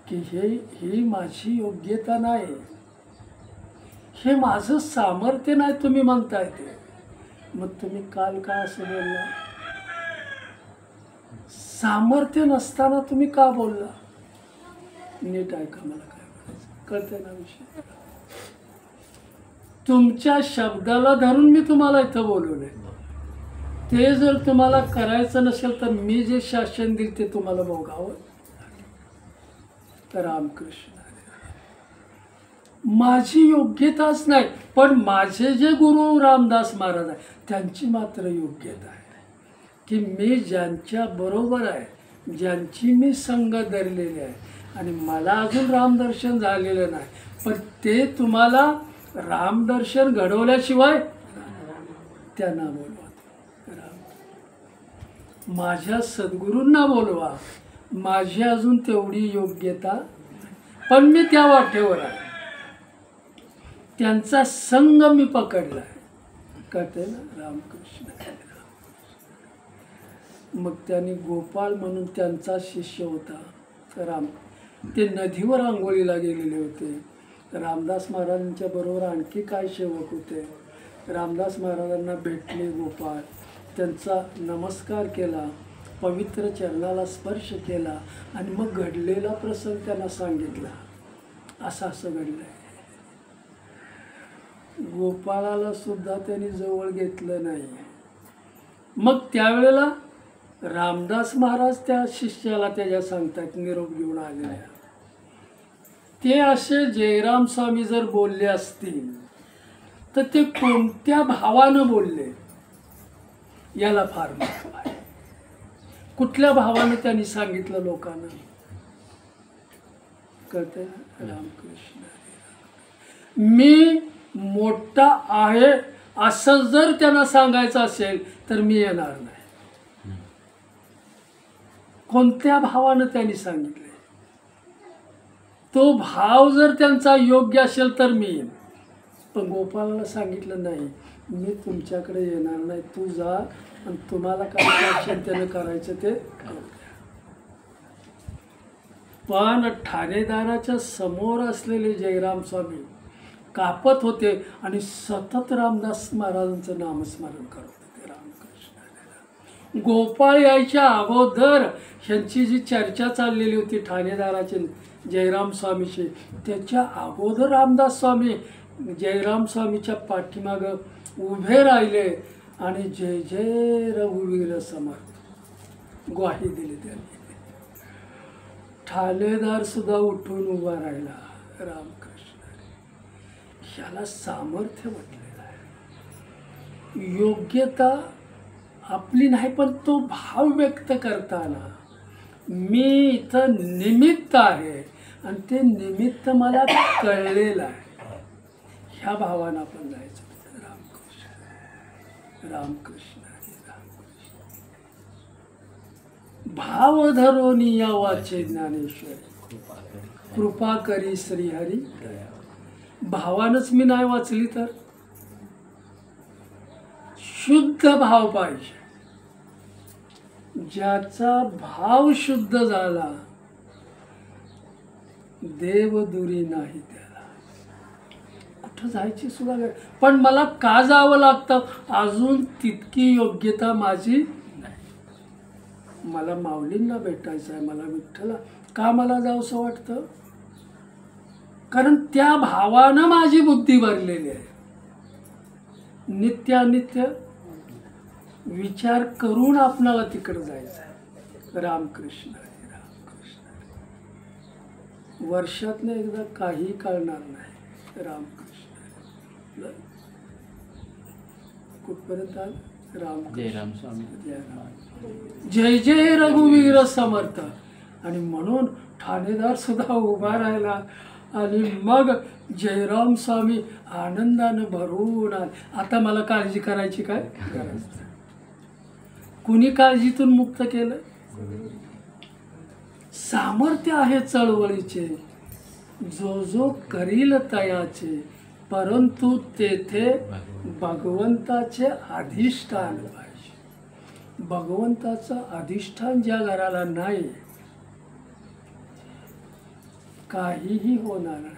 की ही माझी योग्यता नाही, हे माझं सामर्थ्य नाही तुम्ही म्हणताय ते. मग तुम्ही काल का असं बोलला, सामर्थ्य नसताना तुम्ही का बोलला. नीट ऐका, मला काय बोलायचं कळतंय ना विषय. तुमच्या शब्दाला धरून मी तुम्हाला इथं बोलवलंय. ते जर तुम्हाला करायचं नसेल तर मी जे शासन देईल ते तुम्हाला भोगावं. तर रामकृष्ण. माझी योग्यताच नाही, पण माझे जे गुरु रामदास महाराज आहे त्यांची मात्र योग्यता आहे. की मी ज्यांच्या बरोबर आहे, ज्यांची मी संग धरलेली आहे आणि मला अजून रामदर्शन झालेलं नाही, पण ते तुम्हाला रामदर्शन घडवल्याशिवाय त्यांना बोलवा. माझ्या सद्गुरूंना बोलवा. माझी अजून तेवढी योग्यता, पण मी त्या वाटेवर आहे. त्यांचा संग मी पकडला आहे. कळते ना? रामकृष्ण. मग त्यांनी गोपाळ म्हणून त्यांचा शिष्य होता राम. ते नदीवर आंघोळीला गेलेले होते. रामदास महाराजांच्या बरोबर आणखी काय सेवक होते. रामदास महाराजांना भेटले गोपाळ, त्यांचा नमस्कार केला, पवित्र चरणाला स्पर्श केला आणि मग घडलेला प्रसंग त्यांना सांगितला. असं घडलं आहे. गोपाळाला सुद्धा त्यांनी जवळ घेतलं नाही. मग त्यावेळेला रामदास महाराज त्या शिष्याला त्याच्या सांगतात, निरोप घेऊन आलेल्या, ते असे जयराम स्वामी जर बोलले असतील तर ते कोणत्या भावानं बोलले याला फार महत्व आहे. कुठल्या भावानं त्यांनी सांगितलं लोकांना. कळतंय ना? रामकृष्ण. मी मोठा आहे असं जर त्यांना सांगायचं असेल तर मी येणार नाही. कोणत्या भावानं त्यांनी सांगितले, तो भाव जर त्यांचा योग्य असेल तर मी येईन. पण गोपाळाला सांगितलं नाही, मी तुमच्याकडे येणार नाही, तू जा आणि तुम्हाला काय असेल त्यानं करायचं ते करू द्या. पण ठाणेदाराच्या समोर असलेले जयराम स्वामी कापत होते आणि सतत रामदास महाराजांचं नामस्मरण करत होते. रामकृष्ण. गोपाळ यायच्या अगोदर ह्यांची जी चर्चा चाललेली होती ठाणेदाराची जयराम स्वामीची, त्याच्या अगोदर रामदास स्वामी जयराम स्वामीच्या पाठीमागं उभे राहिले आणि जय जय रघुवीर समर्थ ग्वाही दिली त्यांनी. ठाणेदार सुद्धा उठून उभा राहिला. रामकृष्ण. ह्याला सामर्थ्य म्हटलेलं आहे. योग्यता आपली नाही, पण तो भाव व्यक्त करताना मी इथं निमित्त आहे आणि ते निमित्त मला कळलेलं आहे, ह्या भावानं आपण जायचं. रामकृष्ण. रामकृष्ण. भाव धरोनी या वाचे ज्ञानेश्वरी, कृपा करी श्रीहरी. भावानंच मी नाही वाचली तर शुद्ध भाव पाहिजे. ज्याचा भाव शुद्ध झाला देवदुरी नाही त्याला. कुठं जायची सुद्धा वेळ, पण मला का जावं लागतं, अजून तितकी योग्यता माझी नाही. मला माऊलींना भेटायचं आहे, मला विठ्ठला का मला जावंसं वाटतं, कारण त्या भावानं माझी बुद्धी भरलेली आहे. नित्यानित्य विचार करून आपणाला तिकडं जायचं आहे. रामकृष्ण. रामकृष्ण. वर्षातनं एकदा काही कळणार नाही. रामकृष्ण. कुठपर्यंत आलं? जयराम स्वामी. जय जय रघुवीर समर्थ. आणि म्हणून ठाणेदार सुद्धा उभा राहिला आणि मग जयराम स्वामी आनंदानं भरून आले. आता मला काळजी करायची काय गरज नाही. कुणी काळजीतून मुक्त केलं? सामर्थ्य आहे चळवळीचे, जो जो करील तयाचे, परंतु तेथे भगवंताचे अधिष्ठान पाहिजे. भगवंताचं अधिष्ठान ज्या घराला नाही काहीही होणार नाही,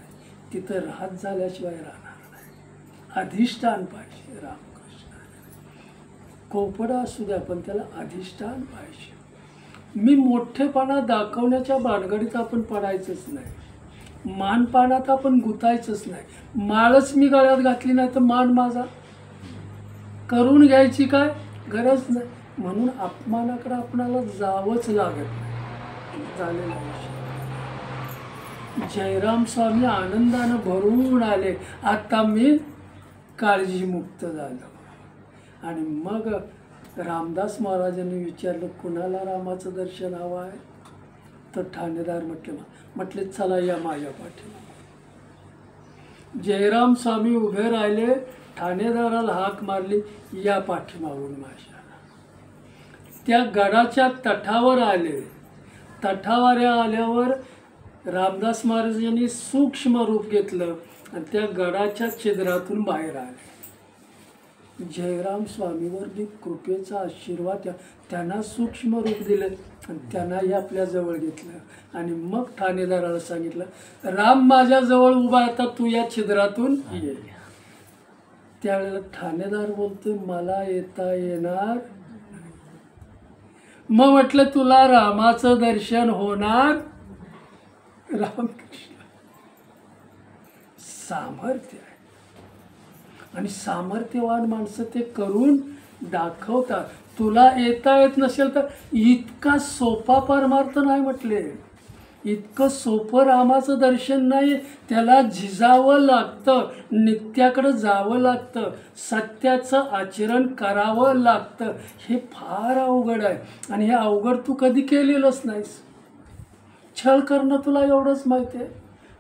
तिथं राहत झाल्याशिवाय राहणार नाही. अधिष्ठान पाहिजे. रामकृष्ण. कोपडा असू द्या पण त्याला अधिष्ठान पाहिजे. मी मोठेपणा दाखवण्याच्या भानगडीत आपण पडायचंच नाही, मानपानात आपण गुतायचंच नाही. माळच मी गळ्यात घातली नाही तर मान माझा करून घ्यायची काय गरज नाही. म्हणून अपमानाकडे आपणाला जावंच लागत नाही. झालेला विषय. जयराम स्वामी आनंदानं भरून आले, आता मी काळजीमुक्त झालो. आणि मग रामदास महाराजांनी विचारलं कुणाला रामाचं दर्शन हवं आहे? तर ठाणेदार म्हटले चला या माझ्या पाठीमागून. जयराम स्वामी उभे राहिले, ठाणेदाराला हाक मारली या पाठीमागून माझ्या. त्या गडाच्या तटावर आले. तटावर आल्यावर रामदास महाराजांनी सूक्ष्म रूप घेतलं आणि त्या गडाच्या छिद्रातून बाहेर आले. जयराम स्वामीवर जी कृपेचा आशीर्वाद त्यांना सूक्ष्म रूप दिलं आणि त्यांनाही आपल्या जवळ घेतलं आणि मग ठाणेदाराला सांगितलं राम माझ्या जवळ उभा आता तू या छिद्रातून ये. त्यावेळेला ठाणेदार बोलतोय मला येता येणार. मग म्हटलं तुला रामाचं दर्शन होणार. रामकृष्ण सामर्थ्य आहे आणि सामर्थ्यवान माणसं ते करून दाखवतात. तुला येता येत नसेल तर इतका सोपा परमार्थ नाही म्हटले. इतकं सोपं रामाचं दर्शन नाही. त्याला झिजावं लागतं, नित्याकडं जावं लागतं, सत्याचं आचरण करावं लागतं. हे फार अवघड आहे आणि हे अवघड तू कधी केलेलंच नाहीस. छळ करणं तुला एवढंच माहिती आहे,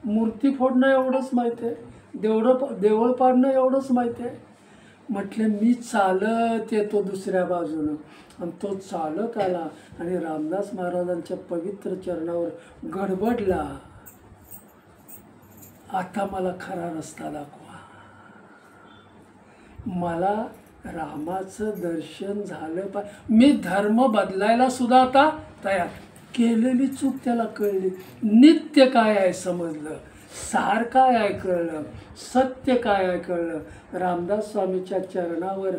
मूर्ती फोडणं एवढंच माहिती आहे, देवळ पाडणं एवढंच माहिती आहे. म्हटलं मी चालत येतो दुसऱ्या बाजूनं आणि तो चालत आला आणि रामदास महाराजांच्या पवित्र चरणावर गडबडला. आता मला खरा रस्ता दाखवा. मला रामाचं दर्शन झालं पाहिजे. मी धर्म बदलायला सुद्धा आता तयार. केलेली चूक त्याला कळली, नित्य काय आहे समजलं, सार काय आहे कळलं, सत्य काय आहे कळलं. रामदास स्वामीच्या चरणावर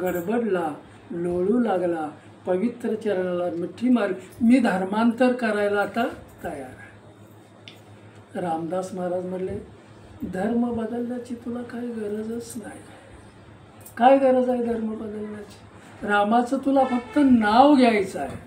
गडबडला, लोळू लागला, पवित्र चरणाला मिठी मारली. मी धर्मांतर करायला आता तयार आहे. रामदास महाराज म्हणले धर्म बदलण्याची तुला काही गरजच नाही. काय गरज आहे धर्म बदलण्याची? रामाचं तुला फक्त नाव घ्यायचं आहे.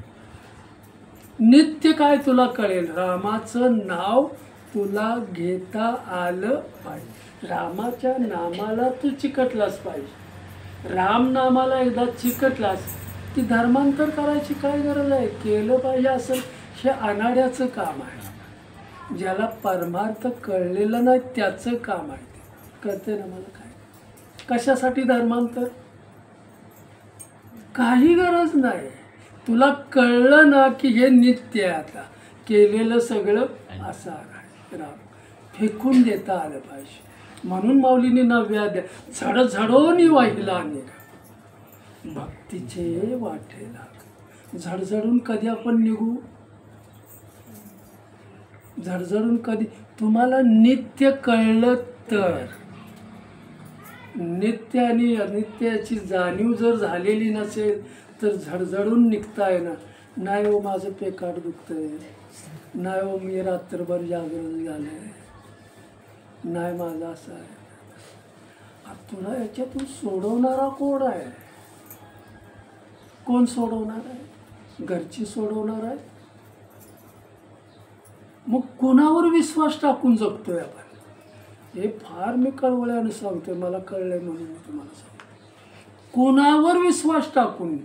नित्य काय तुला कळेल, रामाचं नाव तुला घेता आलं पाहिजे. रामाच्या नामाला तू चिकटलास पाहिजे. राम नामाला एकदा चिकटलास की धर्मांतर करायची काय गरज आहे? केलं पाहिजे असं हे अनाड्याचं काम आहे. ज्याला परमार्थ कळलेलं नाही त्याचं काम आहे. ते कळते ना मला. काय कशासाठी धर्मांतर? काही गरज नाही. तुला कळलं ना की हे नित्य आहे. आता केलेलं सगळं असं आहे. राम फेकून देता आलं पाहिजे. म्हणून माऊलीने नव्या द्या झडझडोनी वाहिला निघा भक्तीचे वाटे लाग. झडझडून कधी आपण निघू? झडझडून कधी? तुम्हाला नित्य कळलं तर. नित्य आणि अनित्याची जाणीव जर झालेली नसेल तर झडझडून निघता येणार नाही. हो माझं पेकाट दुखतंय, नाही हो मी रात्रभर जागरण झालंय, नाही माझं असं आहे. तुला याच्यातून सोडवणारा कोण आहे? कोण सोडवणार आहे? घरची सोडवणार आहे? मग कोणावर विश्वास टाकून जगतोय आपण? हे फार मी कळवळ्यानं सांगतोय, मला कळलंय म्हणून मी तुम्हाला सांगतो. कोणावर विश्वास टाकून?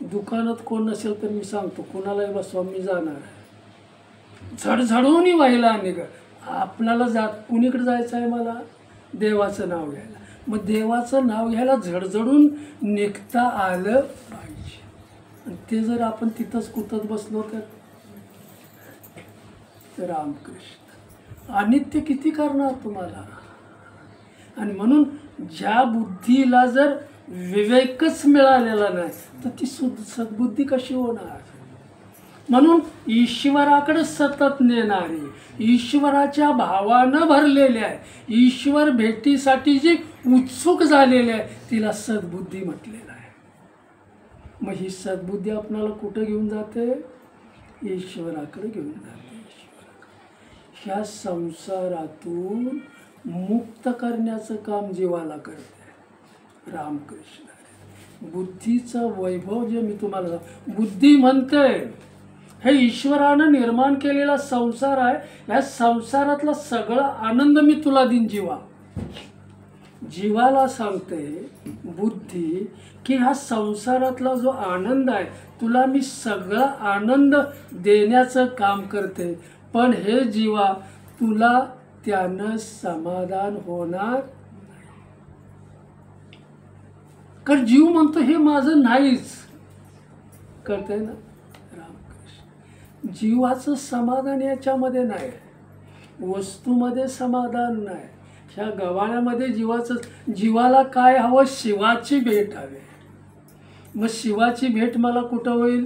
दुकानात कोण नसेल तर मी सांगतो कोणालाही बसवा मी जाणार आहे. झडझडूनही व्हायला निघा. आपल्याला कुणीकडे जायचं आहे? मला देवाचं नाव घ्यायला. मग देवाचं नाव घ्यायला झडझडून निघता आलं पाहिजे. आणि ते जर आपण तिथंच कुतत बसलो तर रामकृष्ण अनित्य किती करणार तुम्हाला? आणि म्हणून ज्या बुद्धीला जर विवेकच मिळालेला नाही तर ती सद्बुद्धी कशी होणार? म्हणून ईश्वराकडे सतत नेणारी, ईश्वराच्या भावानं भरलेली आहे, ईश्वर भेटीसाठी जी उत्सुक झालेली आहे तिला सद्बुद्धी म्हटलेलं आहे. मग ही सद्बुद्धी आपणाला कुठं घेऊन जाते? ईश्वराकडे घेऊन जाते. ह्या संसारातून मुक्त करण्याचं काम जीवाला करते रामकृष्ण. बुद्धीचं वैभव जे मी तुम्हाला बुद्धी म्हणते हे ईश्वरानं निर्माण केलेला संसार आहे. या संसारातला सगळा आनंद मी तुला देईन जीवा. जीवाला सांगते बुद्धी की हा संसारातला जो आनंद आहे तुला मी सगळा आनंद देण्याचं काम करते, पण हे जीवा तुला त्यानं समाधान होणार, कारण जीव म्हणतो हे माझं नाहीच. कळतंय ना रामकृष्ण? जीवाचं समाधान याच्यामध्ये नाही, वस्तूमध्ये समाधान नाही. ह्या गव्हाण्यामध्ये जीवाला काय हवं? शिवाची भेट हवी. मग शिवाची भेट मला कुठं होईल?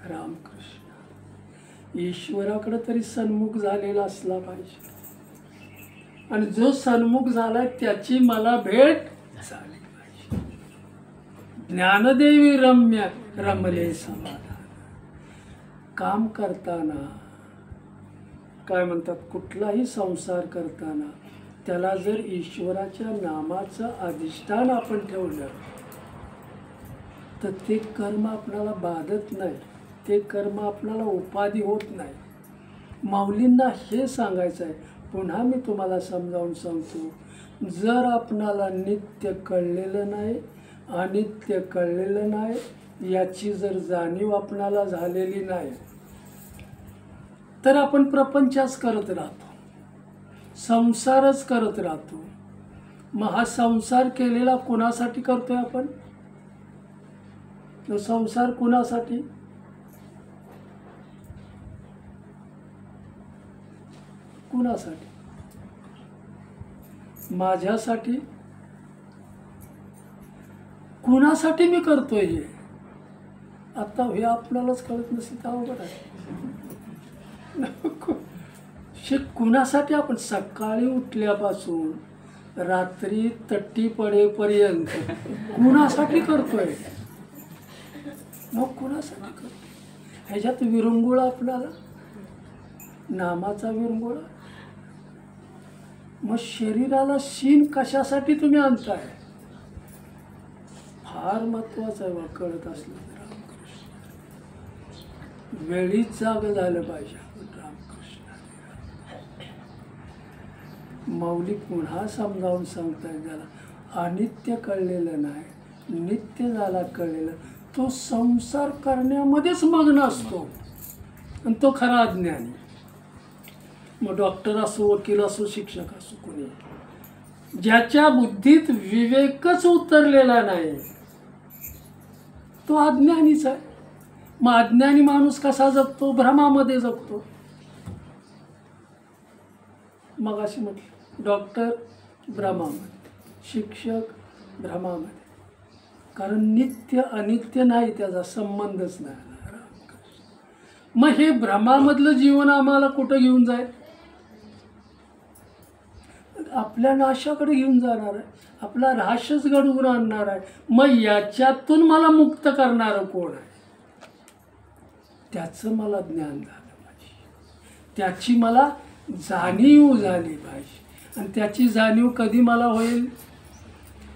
रामकृष्ण. ईश्वराकडे तरी सन्मुख झालेला असला पाहिजे, आणि जो सन्मुख झालाय त्याची मला भेट झाली पाहिजे. ज्ञानदेवी रम्य रमले समाधान. काम करताना काय म्हणतात, कुठलाही संसार करताना त्याला जर ईश्वराच्या नामाचं अधिष्ठान आपण ठेवलं तर ते कर्म आपल्याला बाधत नाही, ते कर्म आपल्याला उपाधी होत नाही. माऊलींना हे सांगायचं आहे. पुन्हा मी तुम्हाला समजावून सांगतो, जर आपणाला नित्य कळलेलं नाही, अनित्य कळलेलं नाही, याची जर जाणीव आपणाला झालेली नाही तर आपण प्रपंचच करत राहतो, संसारच करत राहतो. मग हा संसार केलेला कुणासाठी करतोय आपण? तो संसार कुणासाठी? कुणासाठी? माझ्यासाठी? कुणासाठी मी करतोय हे? आता हे आपल्यालाच कळत नसेल तर अवघड आहे. कुणासाठी आपण सकाळी उठल्यापासून रात्री तट्टी पडेपर्यंत कुणासाठी करतोय? मग कुणासाठी करतोय? ह्याच्यात विरंगुळा आपल्याला, नामाचा विरंगुळा. मग शरीराला शीन कशासाठी तुम्ही आणताय? फार महत्वाचं आहे बा, कळत असलं तर. रामकृष्ण. वेळीच जाग झालं पाहिजे. माऊली पुन्हा समजावून सांगताय, ज्याला अनित्य कळलेलं नाही, नित्य झाला कळलेलं, तो संसार करण्यामध्येच मग्न असतो, आणि तो खरा अज्ञानी. मग डॉक्टर असो, वकील असो, शिक्षक असो, कोणी ज्याच्या बुद्धीत विवेकच उतरलेला नाही तो अज्ञानीच आहे. मग अज्ञानी माणूस कसा जगतो? भ्रमामध्ये जगतो. मग अशी म्हटलं, डॉक्टर भ्रमामध्ये, शिक्षक भ्रमामध्ये, कारण नित्य अनित्य नाही, त्याचा संबंधच नाही. मग हे भ्रमामधलं जीवन आम्हाला कुठं घेऊन जाईल? आपल्या नाशाकडे घेऊन जाणार आहे, आपला ऱ्हासच घडवून आणणार आहे. मग याच्यातून मला मुक्त करणारं कोण आहे? त्याचं मला ज्ञान झालं पाहिजे, त्याची मला जाणीव झाली पाहिजे. आणि त्याची जाणीव कधी मला होईल?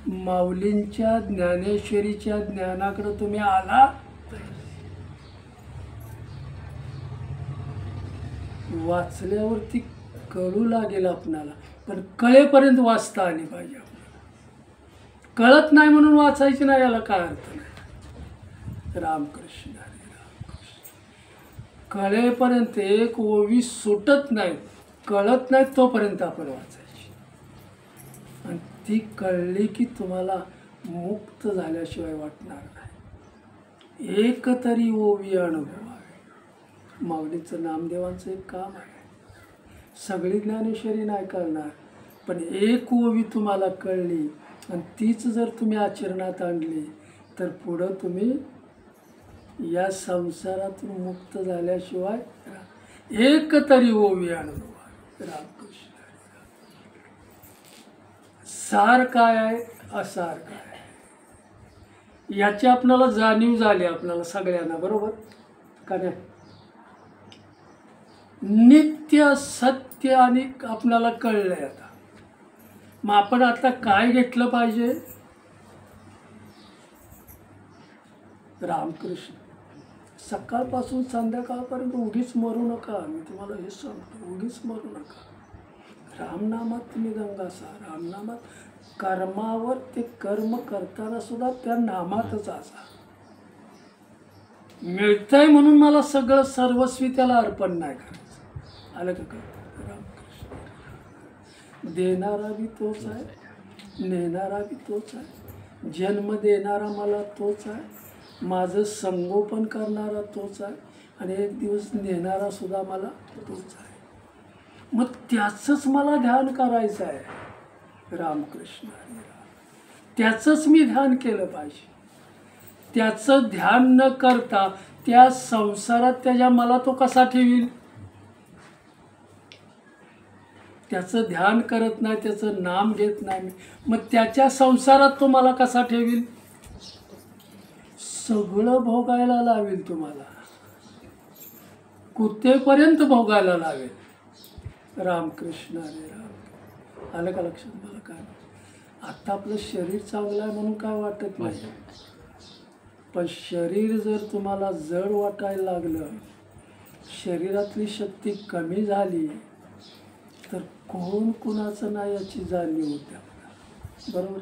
माऊलींच्या ज्ञानेश्वरीच्या ज्ञानाकडे तुम्ही आला, वाचल्यावरती कळू लागेल आपणाला, पण कळेपर्यंत वाचता आली पाहिजे आपल्याला. कळत नाही म्हणून वाचायची नाही, याला काय अर्थ नाही. रामकृष्ण हरी रामकृष्ण. कळेपर्यंत एक ओवी सुटत नाही, कळत नाही तोपर्यंत आपण वाचायची, आणि ती कळली की तुम्हाला मुक्त झाल्याशिवाय वाटणार नाही. एक तरी ओवी अनुभवावे. माऊलीचं नामदेवांचं एक काम आहे. सगळी ज्ञानेश्वरी नाही कळणार, पण एक ओवी तुम्हाला कळली आणि तीच जर तुम्ही आचरणात आणली तर पुढं तुम्ही या संसारातून मुक्त झाल्याशिवाय एक तरी ओवी अनुभवावे. रामकृष्ण. सार काय आहे, असार काय आहे, याची आपल्याला जाणीव झाली, आपल्याला सगळ्यांना, बरोबर का नाही? नित्य सत्य आणि आपल्याला कळलंय आता. मग आपण आता काय घेतलं पाहिजे? रामकृष्ण. सकाळपासून संध्याकाळपर्यंत उगीच मरू नका. मी तुम्हाला हे सांगतो, उगीच मरू नका. रामनामात तुम्ही दंग असा, रामनामात कर्मावर ते कर्म करताना सुद्धा त्या नामातच असा. मिळतंय म्हणून मला सगळं सर्वस्वी त्याला अर्पण नाही करायचं. आलं का? रामकृष्ण. देणारा बी तोच आहे, नेणारा बी तोच आहे, जन्म देणारा मला तोच आहे, माझं संगोपन करणारा तोच आहे, आणि एक दिवस नेणारा सुद्धा मला तोच आहे. मग त्याचंच मला ध्यान करायचं आहे. रामकृष्ण हरी राम. त्याचंच मी ध्यान केलं पाहिजे. त्याचं ध्यान न करता त्या संसारात त्याच्या मला तो कसा ठेवील? त्याचं ध्यान करत नाही, त्याचं नाम घेत नाही, मग त्याच्या संसारात तो मला कसा ठेवील? सगळं भोगायला लावेल तुम्हाला, कुत्तेपर्यंत भोगायला लावेल. रामकृष्ण हरी राम. आलं का लक्षात? मला काय आता आपलं शरीर चांगलं आहे म्हणून काय वाटत नाही, पण शरीर जर तुम्हाला जड वाटायला लागलं, शरीरातली शक्ती कमी झाली, तर कोण कुणाचं नाही याची जाणीव होते आपल्याला. बरोबर?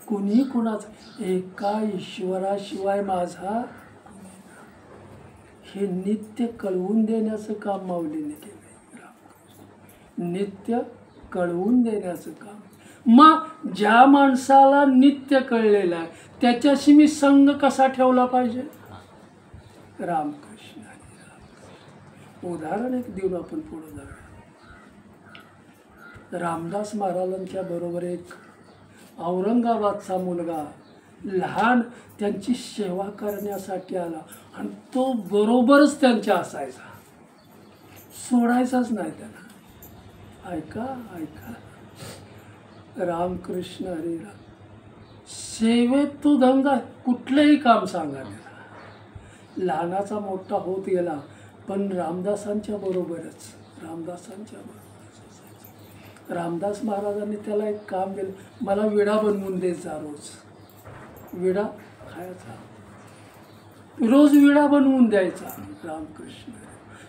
कुणी कुणाचं, एका ईश्वराशिवाय माझा हे नित्य कळवून देण्याचं काम माऊलीने केलं. नित्य कळवून देण्याचं काम. मग ज्या माणसाला नित्य कळलेलं आहे त्याच्याशी मी संग कसा ठेवला पाहिजे? रामकृष्ण हरी राम. उदाहरण एक देऊन आपण पुढे जाऊया. रामदास महाराजांच्या बरोबर एक औरंगाबादचा मुलगा लहान त्यांची सेवा करण्यासाठी आला, आणि तो बरोबरच त्यांच्या असायचा, सोडायचाच नाही त्यांना. ऐका ऐका, रामकृष्ण हरी राम. सेवेत तो दंगा, कुठलंही काम सांगा त्याला, लहानाचा मोठा होत गेला, पण रामदासांच्या बरोबरच, रामदासांच्या बरोबरच असायचं. रामदास महाराजांनी त्याला एक काम दिलं, मला विडा बनवून देत जा, रोज विडा खायचा, रोज विडा बनवून द्यायचा. रामकृष्ण.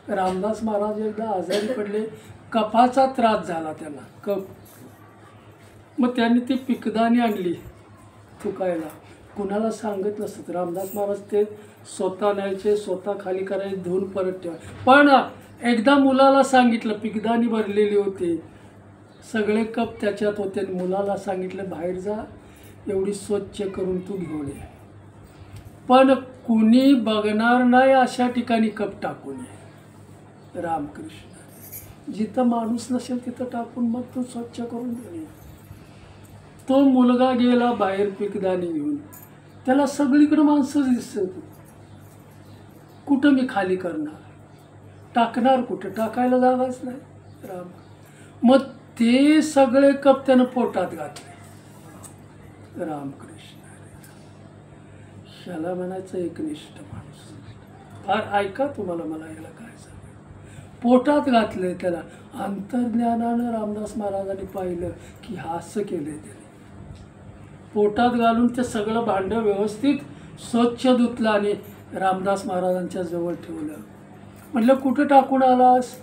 रामदास महाराज एकदा आजारी पडले, कफाचा त्रास झाला त्यांना, कफ. मग त्यांनी ती पिकदाणी आणली थुकायला, कुणाला सांगत नसत. रामदास महाराज ते स्वतः न्यायचे, स्वतः खाली करायचे, धुवून परत ठेवायचे. पण एकदा मुलाला सांगितलं, पिकदाणी भरलेली होती, सगळे कप त्याच्यात होते, आणि मुलाला सांगितलं बाहेर जा, एवढी स्वच्छ करून तू घेऊन ये. पण कुणी बघणार नाही अशा ठिकाणी कप टाकून ये. रामकृष्ण. जिथं माणूस नसेल तिथं टाकून मग तू स्वच्छ करून दे. तो मुलगा गेला बाहेर पिकदाणी घेऊन, त्याला सगळीकडे माणसं दिसत, कुठं मी खाली करणार, टाकणार कुठं, टाकायला जागाच नाही. राम. मग ते सगळे कप त्यानं पोटात घातले. रामकृष्ण. ह्याला म्हणायचं एकनिष्ठ माणूस. फार ऐका, तुम्हाला मला याला काय सांग, पोटात घातलंय त्याला. अंतर्ज्ञानानं रामदास महाराजांनी पाहिलं की हा असं केलंय त्याने. पोटात घालून ते सगळं भांडं व्यवस्थित स्वच्छ धुतलं आणि रामदास महाराजांच्या जवळ ठेवलं. म्हटलं कुठं टाकून आलास?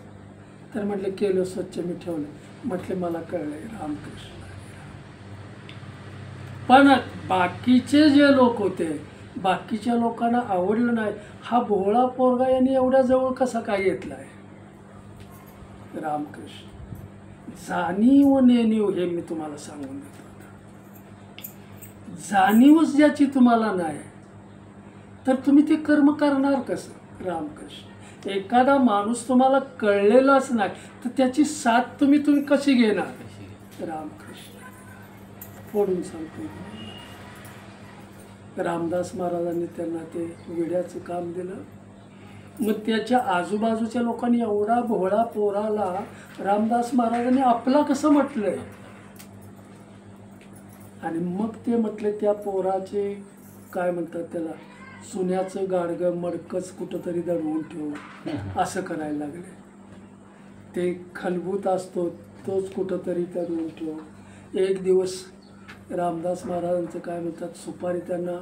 तर म्हटलं केलं स्वच्छ, मी ठेवलं. म्हटले मला कळलंय. रामकृष्ण. पण बाकीचे जे लोक होते, बाकीच्या लोकांना आवडलं नाही. हा भोळा पोरगा यांनी एवढ्या जवळ कसा काय घेतलाय? रामकृष्ण. जाणीव नेणीव हे मी तुम्हाला सांगून देतो. जाणीवच ज्याची तुम्हाला नाही तर तुम्ही ते कर्म करणार कसं? रामकृष्ण. एखादा माणूस तुम्हाला कळलेलाच नाही तर त्याची साथ तुम्ही कशी घेणार? रामकृष्ण. फोडून सांगतो. रामदास महाराजांनी त्यांना ते विड्याचं काम दिलं. मग त्याच्या आजूबाजूच्या लोकांनी एवढा भोळा पोराला रामदास महाराजांनी आपला कसं म्हटलंय, आणि मग ते म्हटले त्या पोराचे काय म्हणतात त्याला, सुन्याचं गाडगं मडकच कुठंतरी दडवून ठेवू असं करायला लागले. ते खलबूत असतो तोच कुठंतरी दडवून ठेवू. एक दिवस रामदास महाराजांचं काय म्हणतात, सुपारी त्यांना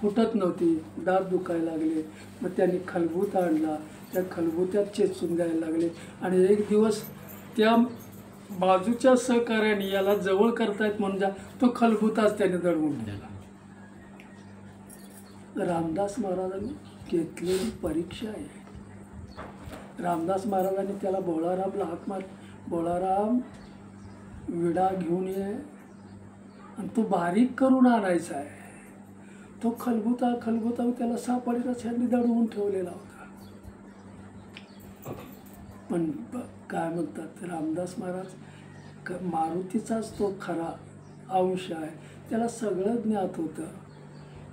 फुटत नव्हती, दात दुखायला लागले. मग त्यांनी खलबूत आणला, त्या खलबूत्यात चेचून द्यायला लागले. आणि एक दिवस त्या बाजूच्या सहकार्याने याला जवळ करतायत म्हणून जा तो खलबुताच त्याने दडवून दिला. रामदास महाराजांनी घेतलेली परीक्षा आहे. रामदास महाराजांनी त्याला बोळारामला हाक मार, बोळाराम विडा घेऊन ये आणि तो बारीक करून आणायचा आहे. तो खलबुता त्याला सापडेला त्यांनी दडवून ठेवलेला होता. पण काय म्हणतात रामदास महाराज मारुतीचाच तो खरा अंश आहे, त्याला सगळं ज्ञात होतं.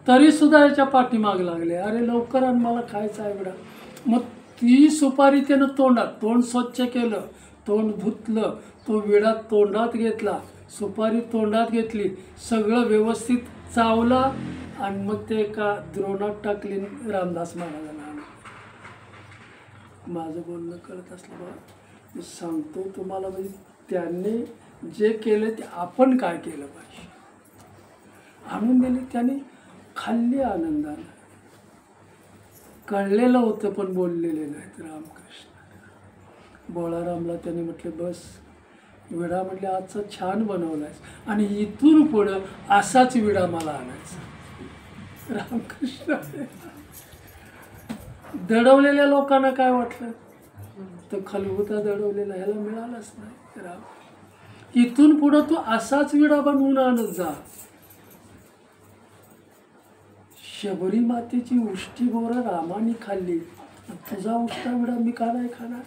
तरी सुद्धा याच्या पाठीमाग लागले, अरे लवकर आण मला खायचा आहे विडा. मग ती सुपारी त्यानं तोंड स्वच्छ केलं, तोंड धुतलं, तो विडा तोंडात घेतला, सुपारी तोंडात घेतली, सगळं व्यवस्थित चावला आणि मग ते एका द्रोणात टाकली. रामदास महाराजांना माझं बोलणं कळत असलं बघा, मी सांगतो तुम्हाला, म्हणजे त्यांनी जे केलं ते आपण काय केलं पाहिजे. आणून दिली त्याने, खाल्ली आनंदानं. कळलेलं होतं पण बोललेले नाहीत. रामकृष्ण बोळारामला त्याने म्हटले बस विडा, म्हटले आजचा छान बनवलायस आणि इथून पुढं असाच विडा मला आणायचा. रामकृष्ण दडवलेल्या लोकांना काय वाटलं, तर खलबुता दडवलेला ह्याला मिळालाच नाही. राम इथून पुढं तू असाच विडा बनवून आणत जा. शबरी मातेची उष्टी बोरं रामाने खाल्ली, तुझा उष्टा विडा मी का नाही खाणार.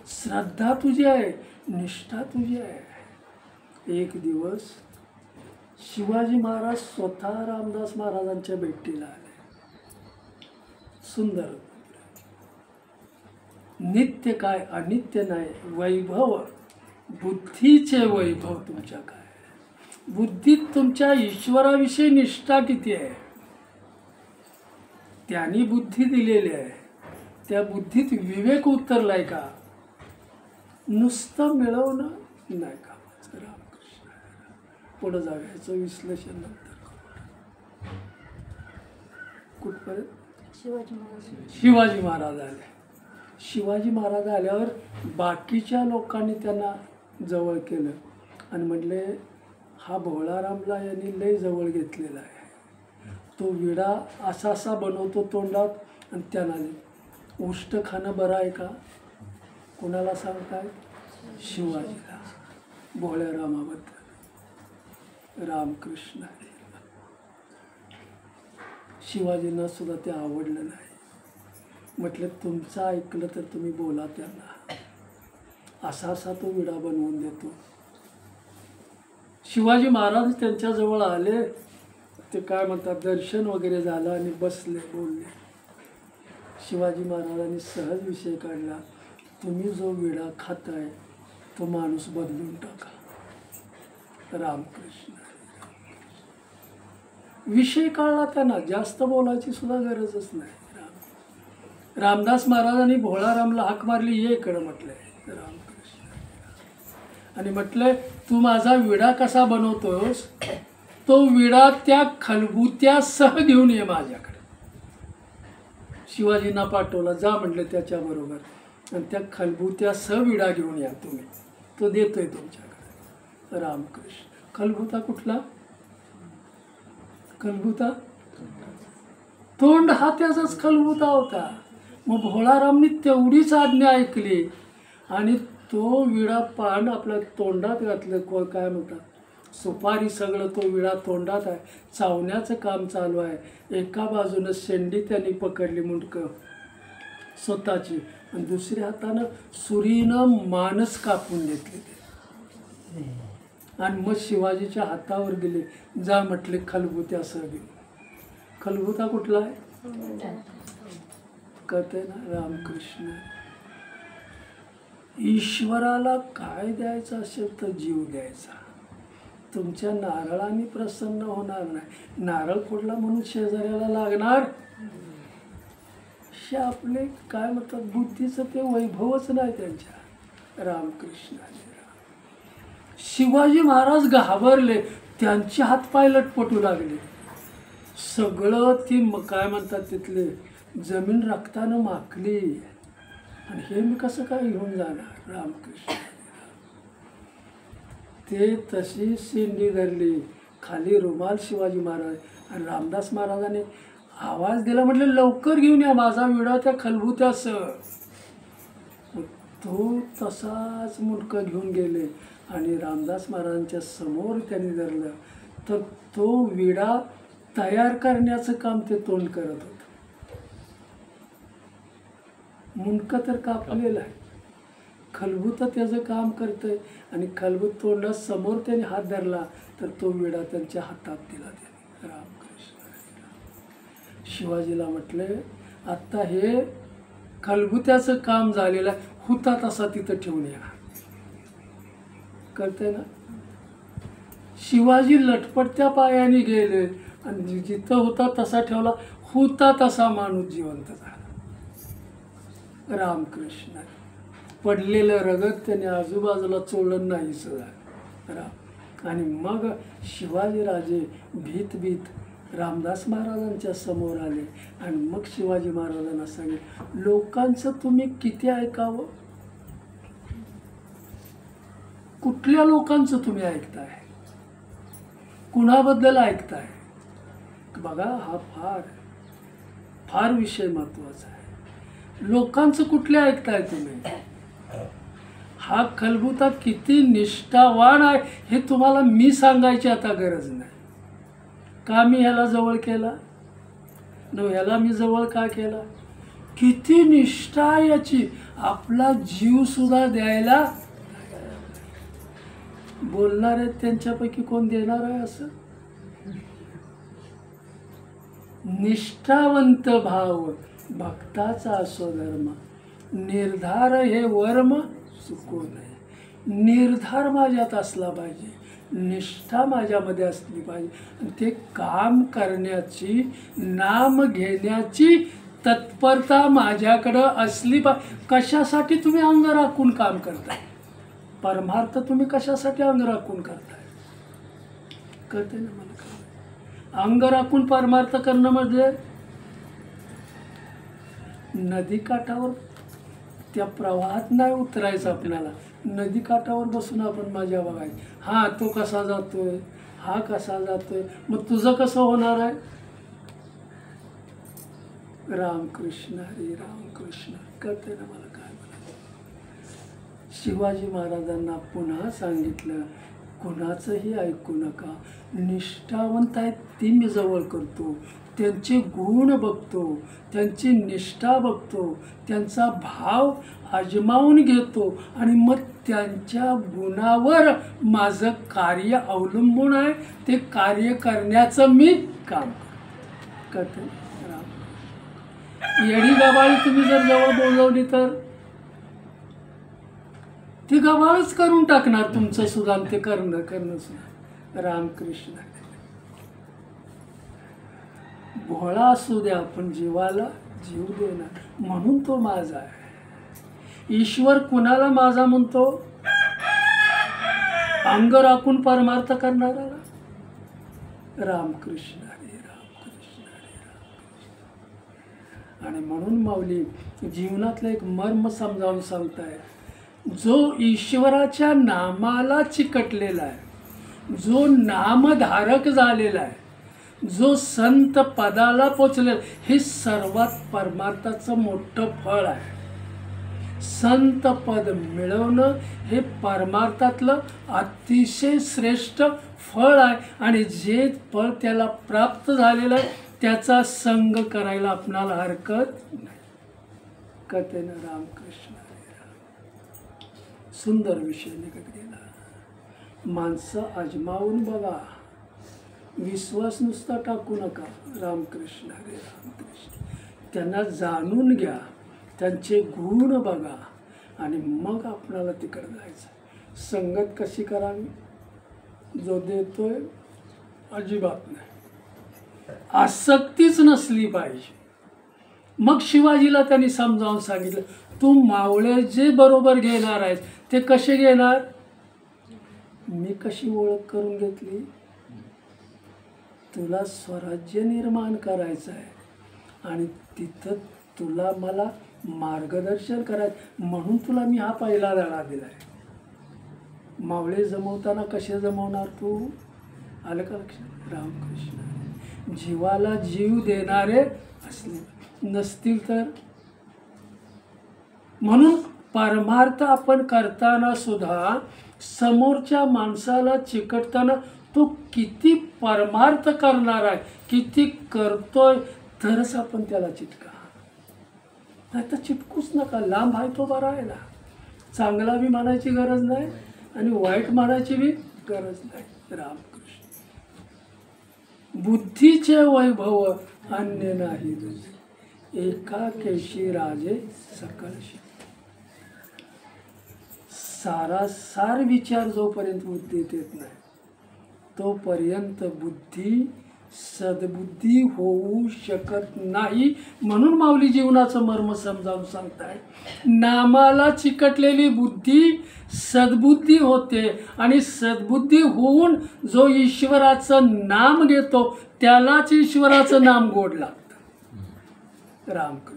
श्रद्धा तुझी आहे, निष्ठा तुझी आहे. एक दिवस शिवाजी महाराज स्वतः रामदास महाराजांच्या भेटीला आले. सुंदर नित्य काय अनित्य नाही, वैभव बुद्धीचे वैभव तुमच्या काय, बुद्धीत तुमच्या ईश्वराविषयी निष्ठा किती आहे. त्यांनी बुद्धी दिलेली आहे, त्या बुद्धीत विवेक उतरलाय का, नुसतं मिळवणं नाही का. रामकृष्ण पुढं जाऊयाचं विश्लेषण नंतर कुठपर्यंत. शिवाजी महाराज आले. शिवाजी महाराज आल्यावर बाकीच्या लोकांनी त्यांना जवळ केलं आणि म्हटले हा भोळारामला यांनी लय जवळ घेतलेला आहे, तो विडा असा असा बनवतो तोंडात आणि त्यांना उष्ट खाणं बरं आहे का. कोणाला सांगताय, शिवाजीला, भोळ्या रामाबद्दल. रामकृष्ण शिवाजींना सुद्धा ते आवडलं नाही. म्हटलं तुमचं ऐकलं तर तुम्ही बोला त्यांना, असा असा तो विडा बनवून देतो. शिवाजी महाराज त्यांच्याजवळ आले, ते काय म्हणतात दर्शन वगैरे झालं आणि बसले, बोलले. शिवाजी महाराजांनी सहज विषय काढला, तुम्ही जो विडा खाताय तो माणूस बदलून टाका. रामकृष्ण विषय काढला त्यांना, जास्त बोलायची सुद्धा गरजच नाही. रामदास महाराजांनी भोळारामला हाक मारली, ये इकडं म्हटलंय. रामकृष्ण आणि म्हटलंय तू माझा विडा कसा बनवतोस, तो विडा त्या खलबुत्यासह घेऊन ये माझ्याकडे. शिवाजींना पाठवला, जा म्हटलं त्याच्याबरोबर आणि त्या खलबुत्यासह विडा घेऊन या तुम्ही, तो देतोय तुमच्याकडे. रामकृष्ण खलबुता कुठला, खलबुता तोंड हा त्याचाच खलबुता होता. मग भोळारामनी तेवढीच आज्ञा ऐकली आणि तो विडा पान आपल्या तोंडात घातलं. काय म्हणतात सुपारी, सगळं तो विडा तोंडात आहे, चावण्याचं काम चालू आहे. एका बाजूनं शेंडी त्यांनी पकडली मुंडकं स्वतःची आणि दुसऱ्या हातानं सुरीनं मानस कापून घेतले आणि मग शिवाजीच्या हातावर गेले, जा म्हटले खलबुत्यासह घेऊन. खलबुता कुठला आहे कळतंय ना. रामकृष्ण ईश्वराला काय द्यायचं असेल तर जीव द्यायचा. तुमच्या नारळाने प्रसन्न होणार नाही. नारळ फोडला म्हणून शेजाऱ्याला लागणार, हे आपले काय म्हणतात बुद्धीचं ते वैभवच नाही त्यांच्या. रामकृष्ण शिवाजी महाराज घाबरले, त्यांचे हातपाय लटपटू लागले. सगळं ती काय म्हणतात तिथले जमीन रक्तानं माखली आणि हे मी कसं काय घेऊन जाणार. रामकृष्ण ते तशी शेंडी धरली, खाली रुमाल शिवाजी महाराज, आणि रामदास महाराजांनी आवाज दिला, म्हटलं लवकर घेऊन या माझा विडा त्या खलबुत्यासह. तो तसाच मुंडकं घेऊन गेले आणि रामदास महाराजांच्या समोर त्यांनी धरलं. तर तो विडा तयार करण्याचं काम ते तोंड करत होतं. मुंडकं तर कापलेलं आहे, खलबूत त्याचं काम करतंय, आणि खलबूत तोंडासमोर त्यांनी हात धरला तर तो विडा त्यांच्या हातात दिला त्यांनी. रामकृष्ण. शिवाजीला म्हटले आत्ता हे खलबुत्याचं काम झालेलं आहे, होता तसा तिथं ठेवून या. कळतंय ना? शिवाजी लटपटत्या पायाने गेले आणि जिथं होता तसा ठेवला, होता तसा माणूस जिवंत झाला. रामकृष्ण. पडलेलं रगत त्याने आजूबाजूला चोळलं नाही सगळं राम. आणि मग शिवाजीराजे भीत रामदास महाराजांच्या समोर आले आणि मग शिवाजी महाराजांना सांगितलं, लोकांचं तुम्ही किती ऐकावं? कुठल्या लोकांचं तुम्ही ऐकताय? कुणाबद्दल ऐकताय? बघा, हा फार फार विषय महत्वाचा आहे. लोकांचं कुठले ऐकताय तुम्ही? हा खलबुता किती निष्ठावान आहे हे तुम्हाला मी सांगायची आता गरज नाही. का मी ह्याला जवळ केला? ह्याला मी जवळ का केला? किती निष्ठा आहे याची, आपला जीव सुद्धा द्यायला बोलणार आहेत. त्यांच्यापैकी कोण देणार आहे असं? निष्ठावंत भाव भक्ताचा स्वधर्म, निर्धार हे वर्म चुकू नये. निर्धार माझ्यात असला पाहिजे, निष्ठा माझ्यामध्ये असली पाहिजे, आणि ते काम करण्याची, नाम घेण्याची तत्परता माझ्याकडं असली पाहिजे. कशासाठी तुम्ही अंग राखून काम करताय? परमार्थ तुम्ही कशासाठी अंग राखून करताय? कळते ना मला? अंग राखून परमार्थ करणं म्हणजे नदीकाठावर त्या प्रवाहात नाही उतरायचं आपल्याला. नदीकाठावर बसून आपण मजा बघायची. हा तो कसा जातोय, हा कसा जातोय, मग तुझं कसं होणार आहे? रामकृष्ण हरी रामकृष्ण. कळते ना मला काय म्हणायचं? शिवाजी महाराजांना पुन्हा सांगितलं, कुणाचंही ऐकू नका. निष्ठावंत आहेत ती मी जवळ करतो, त्यांचे गुण बघतो, त्यांची निष्ठा बघतो, त्यांचा भाव आजमावून घेतो, आणि मग त्यांच्या गुणावर माझं कार्य अवलंबून आहे. ते कार्य करण्याचं मी काम करतो. येडी गबाळी तुम्ही जर जवळ बोलवली तर ती गबाळच करून टाकणार तुमचं सुद्धा, ते करणं सुद्धा. रामकृष्ण. भोळा असू द्या पण जीवाला जीव देणार, म्हणून तो माझा आहे. ईश्वर कुणाला माझा म्हणतो? अंग राखून परमार्थ करणारा. रामकृष्ण हरी रामकृष्ण हरी रामकृष्ण. आणि म्हणून माऊली जीवनातलं एक मर्म समजावून सांगताय, जो ईश्वराच्या नामाला चिकटलेला आहे, जो नामधारक झालेला आहे, जो संत पदाला पोचलेला, हे सर्वात परमार्थाचं मोठं फळ आहे. संत पद मिळवणं हे परमार्थातलं अतिशय श्रेष्ठ फळ आहे. आणि जे फळ त्याला प्राप्त झालेलं आहे त्याचा संग करायला आपणाला हरकत नाही. कथेनं रामकृष्ण. सुंदर विषय निघत गेला. माणसं आजमावून बघा, विश्वास नुसता टाकू नका. रामकृष्ण हरे रामकृष्ण. त्यांना जाणून घ्या, त्यांचे गुण बघा, आणि मग आपणाला तिकडे जायचं. संगत कशी करावी? जो देतोय अजिबात नाही, आसक्तीच नसली पाहिजे. मग शिवाजीला त्यांनी समजावून सांगितलं, तू मावळे जे बरोबर घेणार आहेस ते कसे घेणार? मी कशी ओळख करून घेतली? तुला स्वराज्य निर्माण करायचं आहे आणि तिथं तुला मला मार्गदर्शन करायचं, म्हणून तुला मी हा पहिला धडा दिला आहे. मावळे जमवताना कसे जमवणार तू? आलं का लक्षात? रामकृष्ण जीवाला जीव देणारे असले नसतील तर. म्हणून परमार्थ आपण करताना सुद्धा समोरच्या माणसाला चिकटताना तो किती परमार्थ करणार आहे, किती करतोय, तरच आपण त्याला चिटका. नाही तर चिटकूच नका. लांब आहे तो बरा आहे ना. चांगला बी म्हणायची गरज नाही आणि वाईट म्हणायची बी गरज नाही. रामकृष्ण बुद्धीचे वैभव अन्य नाही दुजे, एका केशी राजे सकल शे. सारासार विचार जोपर्यंत बुद्धीत येत नाही तोपर्यंत बुद्धी सद्बुद्धी होऊ शकत नाही. म्हणून माऊली जीवनाचं मर्म समजावून सांगताय. नामाला चिकटलेली बुद्धी सद्बुद्धी होते आणि सद्बुद्धी होऊन जो ईश्वराचं नाम घेतो त्यालाच ईश्वराचं नाम गोड लागतं. रामकृष्ण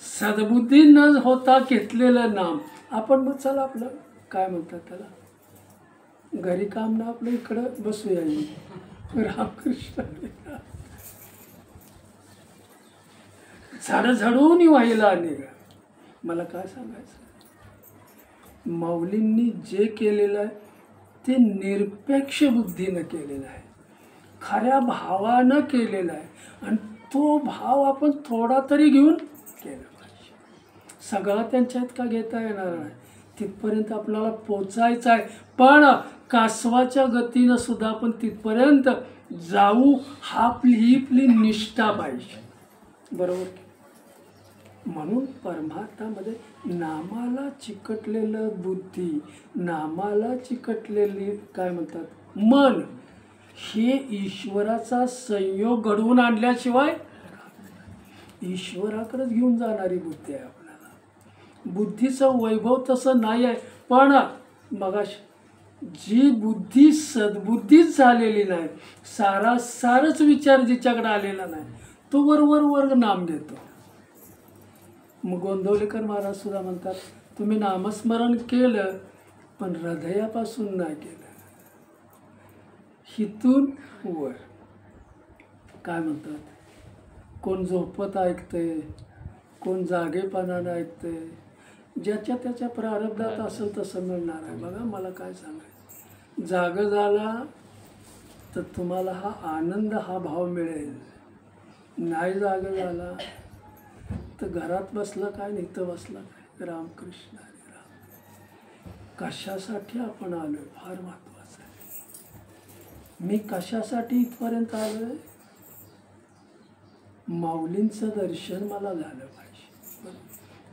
सद्बुद्धी न होता घेतलेलं नाम आपण मग चला आपलं काय म्हणतात त्याला घरी काम ना आपलं इकडं बसूया. रामकृष्ण झाडं झडवून व्हायला निघा. मला काय सांगायचं, माऊलींनी जे केलेलं आहे ते निरपेक्ष बुद्धीनं केलेलं आहे, खऱ्या भावानं केलेलं आहे आणि तो भाव आपण थोडा तरी घेऊन केला पाहिजे. सगळा त्यांच्यात का घेता येणार नाही, तिथपर्यंत आपल्याला पोचायचं आहे. पण कासवाच्या गतीनं सुद्धा आपण तिथपर्यंत जाऊ. ही आपली निष्ठा पाहिजे. बरोबर. म्हणून परमार्थामध्ये नामाला चिकटलेलं बुद्धी, नामाला चिकटलेली काय म्हणतात मन, हे ईश्वराचा संयोग घडवून आणल्याशिवाय ईश्वराकडेच घेऊन जाणारी बुद्धी आहे. आपल्याला बुद्धीचं वैभव तसं नाही आहे. पण मगाशी जी बुद्धी सद्बुद्धीच झालेली नाही, सारच विचार जिच्याकडे आलेला नाही, तो वर नाम घेतो. मग गोंदवलेकर महाराज सुद्धा म्हणतात तुम्ही नामस्मरण केलं पण हृदयापासून नाही केलं. हितून वर काय म्हणतात, कोण झोपत ऐकते, कोण जागेपणानं ऐकते, ज्याच्या त्याच्या प्रारब्धात असेल तसं मिळणार आहे. बघा मला काय सांगायचं, जाग झाला तर तुम्हाला हा आनंद हा भाव मिळेल. नाही जाग झाला तर घरात बसला काय नाही तर बसला काय. रामकृष्ण हरी राम. कशासाठी आपण आलोय फार महत्वाचं आहे. मी कशासाठी इथपर्यंत आलोय, माऊलींचं दर्शन मला झालं पाहिजे,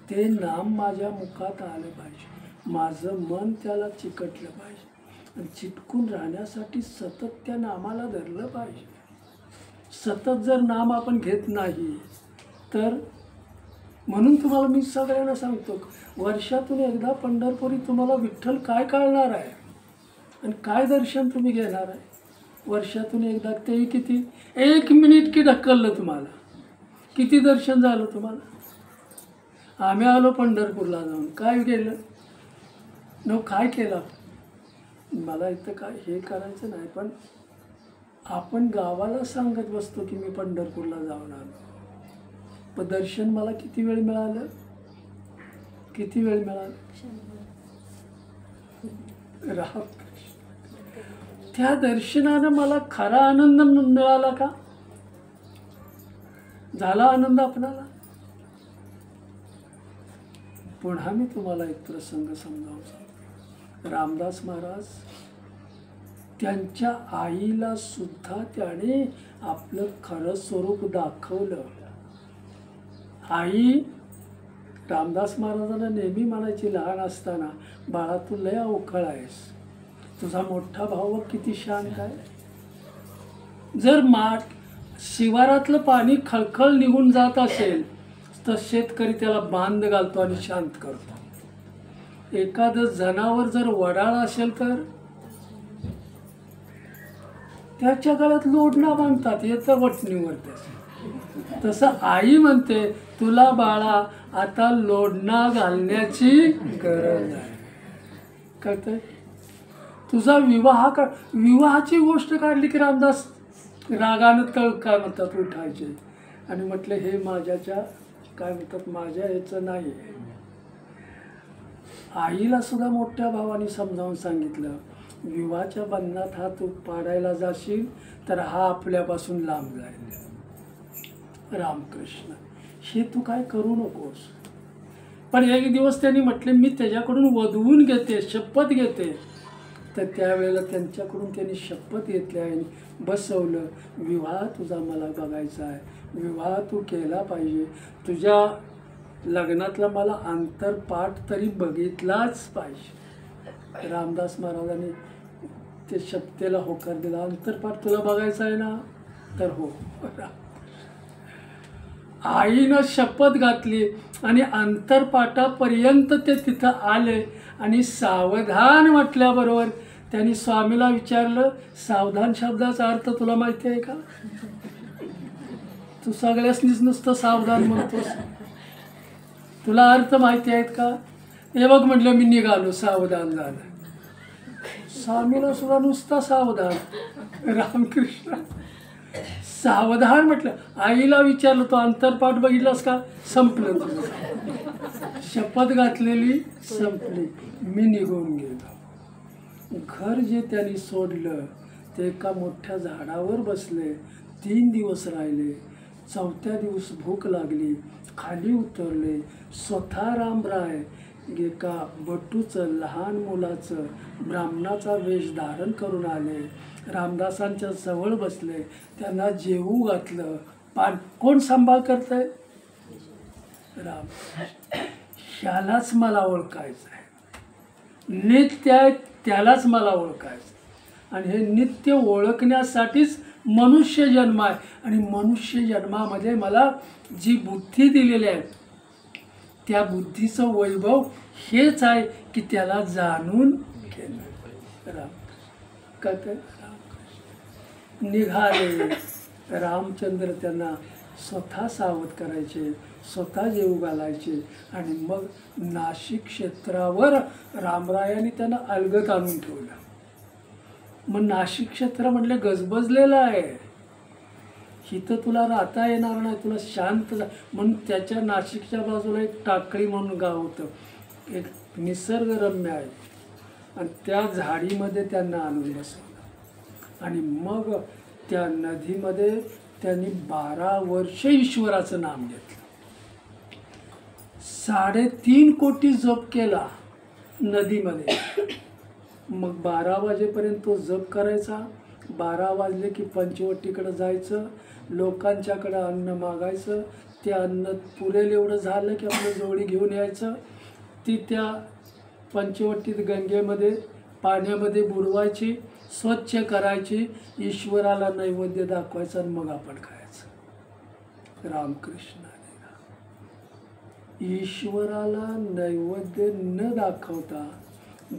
ते नाम माझ्या मुखात आलं पाहिजे, माझं मन त्याला चिकटलं पाहिजे आणि चिटकून राहण्यासाठी सतत त्या नामाला धरलं पाहिजे. सतत जर नाम आपण घेत नाही तर, म्हणून तुम्हाला मी सगळ्यांना सांगतो वर्षातून एकदा पंढरपुरी तुम्हाला विठ्ठल काय कळणार आहे आणि काय दर्शन तुम्ही घेणार आहे. वर्षातून एकदा, ते किती 1 मिनिट की ढकललं तुम्हाला, किती दर्शन झालं तुम्हाला. आम्ही आलो पंढरपूरला जाऊन, काय गेलं न काय केलं. मला इथं काय हे करायचं नाही, पण आपण गावाला सांगत बसतो की मी पंढरपूरला जाऊन आलो. पण दर्शन मला किती वेळ मिळालं, किती वेळ मिळालं. त्या दर्शनानं मला खरा आनंद मिळाला का, झाला आनंद आपणाला. पुन्हा मी तुम्हाला एक प्रसंग समजावून सांगतो. रामदास महाराज त्यांच्या आईला सुद्धा त्याने आपलं खरं स्वरूप दाखवलं. आई रामदास महाराजांना नेहमी म्हणायची लहान असताना, बाळा तू लय अवखळ आहेस, तुझा मोठा भाऊ किती शांत आहे. जर शिवारातलं पाणी खळखळ निघून जात असेल तर शेतकरी त्याला बांध घालतो आणि शांत करतो. एखादं जनावर जर वडाळ असेल तर त्याच्या गळ्यात लोढणा बांधतात, येतं वटणीवर. तसं आई म्हणते तुला बाळा आता लोढणा घालण्याची गरज आहे. कळतंय? तुझा विवाह का विवाहाची गोष्ट काढली की रामदास रागानं तळ काय म्हणतात उठायचे आणि म्हटलं हे माझ्याच्या काय म्हणतात माझ्या ह्याचं नाही आहे. आईला सुद्धा मोठ्या भावाने समजावून सांगितलं विवाहाच्या बंधनात हा तू पाडायला जाशील तर हा आपल्यापासून लांब जाईल. रामकृष्ण हे तू काय करू नकोस. पण एक दिवस त्यांनी म्हटले मी त्याच्याकडून वधवून घेते शपथ घेते. तर त्यावेळेला त्यांच्याकडून त्यांनी शपथ घेतली आणि बसवलं विवाह तुझा मला बघायचा आहे, विवाह तू केला पाहिजे, तुझ्या लग्नातला मला अंतरपाठ तरी बघितलाच पाहिजे. रामदास महाराजांनी ते शपथेला होकार दिला. अंतरपाठ तुला बघायचा आहे ना तर हो. आईनं शपथ घातली आणि अंतरपाठापर्यंत ते तिथं आले आणि सावधान म्हटल्याबरोबर त्यांनी स्वामीला विचारलं सावधान शब्दाचा अर्थ तुला माहिती आहे का? तू सगळ्यासनीच नुसतं सावधान म्हणतोस, तुला अर्थ माहिती आहेत का? हे बघ म्हटलं मी निघालो सावधान झालं. स्वामीला सुद्धा नुसता सावधान. रामकृष्ण सावधान म्हटलं. आईला विचारलं तो अंतरपाठ बघितलास का? संपलं तुझं. शपथ घातलेली संपली. मी निघून गेलो. घर जे त्यांनी सोडलं ते एका मोठ्या झाडावर बसले. 3 दिवस राहिले. 4थ्या दिवस भूक लागली, खाली उतरले. स्वतः रामराय एका बटूचं लहान मुलाचं ब्राह्मणाचा वेश धारण करून आले. रामदासांच्या जवळ बसले, त्यांना जेवू घातलं. कोण सांभाळ करतंय? राम. ह्यालाच मला ओळखायचं आहे. नित्य आहे त्यालाच मला ओळखायचं. आणि हे नित्य ओळखण्यासाठीच मनुष्य जन्म आहे. आणि मनुष्य जन्मामध्ये मला जी बुद्धी दिलेली आहे त्या बुद्धीचं वैभव हेच आहे की त्याला जाणून घेणं. राम कळतंय? निघाले. रामचंद्र त्यांना स्वतः सावध करायचे, स्वतः जेवू घालायचे. आणि मग नाशिक क्षेत्रावर रामरायांनी त्यांना अलगद आणून ठेवलं. मग नाशिक क्षेत्र म्हटलं गजबजलेलं आहे, इथं तुला राहता येणार नाही, तुला शांत म्हणून त्याच्या नाशिकच्या बाजूला एक टाकळी म्हणून गाव होतं, एक निसर्गरम्य आहे. आणि त्या झाडीमध्ये त्यांना आणून बसवलं. आणि मग त्या नदीमध्ये त्यांनी 12 वर्ष ईश्वराचं नाम घेतलं. 3.5 कोटी जप केला नदीमध्ये. मग 12 वाजेपर्यंत तो जप करायचा. 12 वाजले की पंचवटीकडे जायचं, लोकांच्याकडं अन्न मागायचं. ते अन्न पुरेल एवढं झालं की आपलं जोडी घेऊन यायचं. ती त्या पंचवटीत गंगेमध्ये पाण्यामध्ये बुडवायची, स्वच्छ करायची, ईश्वराला नैवेद्य दाखवायचं आणि मग आपण खायचं. रामकृष्ण. ईश्वराला नैवेद्य न दाखवता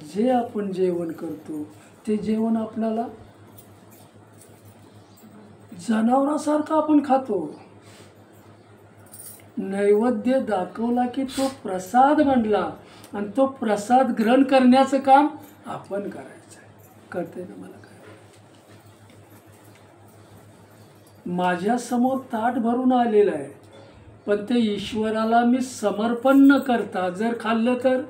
जे आपण जेवण करतो ते जेवण आपल्याला जनावरासारखं आपण खातो. नैवेद्य दाखवला की तो प्रसाद बनला आणि तो प्रसाद ग्रहण करण्याचं काम आपण करायचं आहे. कळतंय ना मला? काय माझ्यासमोर ताट भरून आलेलं आहे, पण ते ईश्वराला मी समर्पण न करता जर खाल्लं तर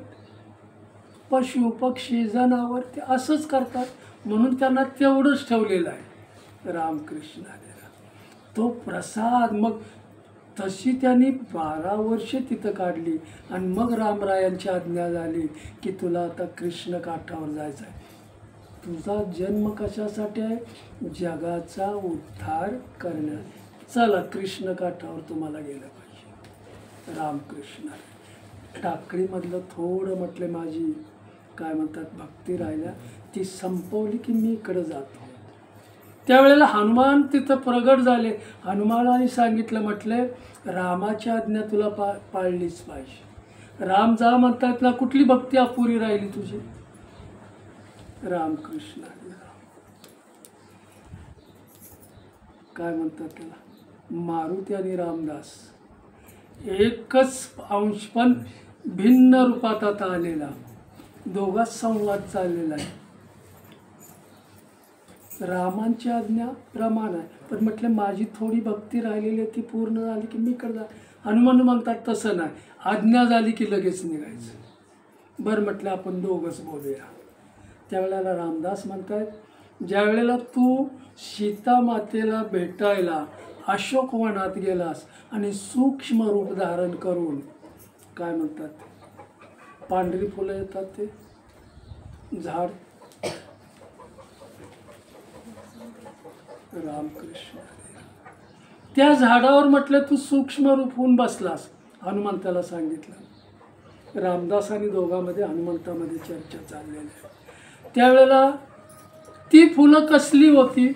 पशु पक्षी जनावर ते असंच करतात. म्हणून त्यांना तेवढंच ठेवलेलं आहे. रामकृष्ण. तो प्रसाद मग तशी त्यांनी 12 वर्ष तिथं काढली. आणि मग रामरायांची आज्ञा झाली की तुला आता कृष्ण काठावर जायचं आहे. तुझा जन्म कशासाठी आहे? जगाचा उद्धार करण्यात. चला कृष्ण काठावर तुम्हाला गेलं पाहिजे. रामकृष्ण. टाकळीमधलं थोडं म्हटले माझी काय म्हणतात भक्ती राहिल्या, ती संपवली की मी इकडं जातो. त्यावेळेला हनुमान तिथं प्रगट झाले. हनुमानाने सांगितलं, म्हटले रामाची आज्ञा तुला पाळलीच पाहिजे. राम जा म्हणतात ना, कुठली भक्ती अपुरी राहिली तुझी? रामकृष्ण. काय म्हणतात त्याला? मारुती आणि रामदास एकच अंश पण भिन्न रूपात आता आलेला. दोघात संवाद चाललेला आहे. रामांची आज्ञा प्रमाण आहे, पण म्हटलं माझी थोडी भक्ती राहिलेली आहे ती पूर्ण झाली की मी इकडं जा. हनुमान म्हणतात तसं नाही, आज्ञा झाली की लगेच निघायचं. बरं म्हटलं आपण दोघंच बोलूया. त्यावेळेला रामदास म्हणतात, ज्या वेळेला तू सीता मातेला भेटायला अशोकवनात गेलास आणि सूक्ष्म रूप धारण करून, काय म्हणतात, पांढरी फुलं येतात ते झाड, रामकृष्ण, त्या झाडावर म्हटलं तू सूक्ष्म रूप होऊन बसलास. हनुमंताला सांगितलं. रामदास आणि दोघांमध्ये हनुमंतामध्ये चर्चा चाललेली आहे. त्यावेळेला ती फुलं कसली होती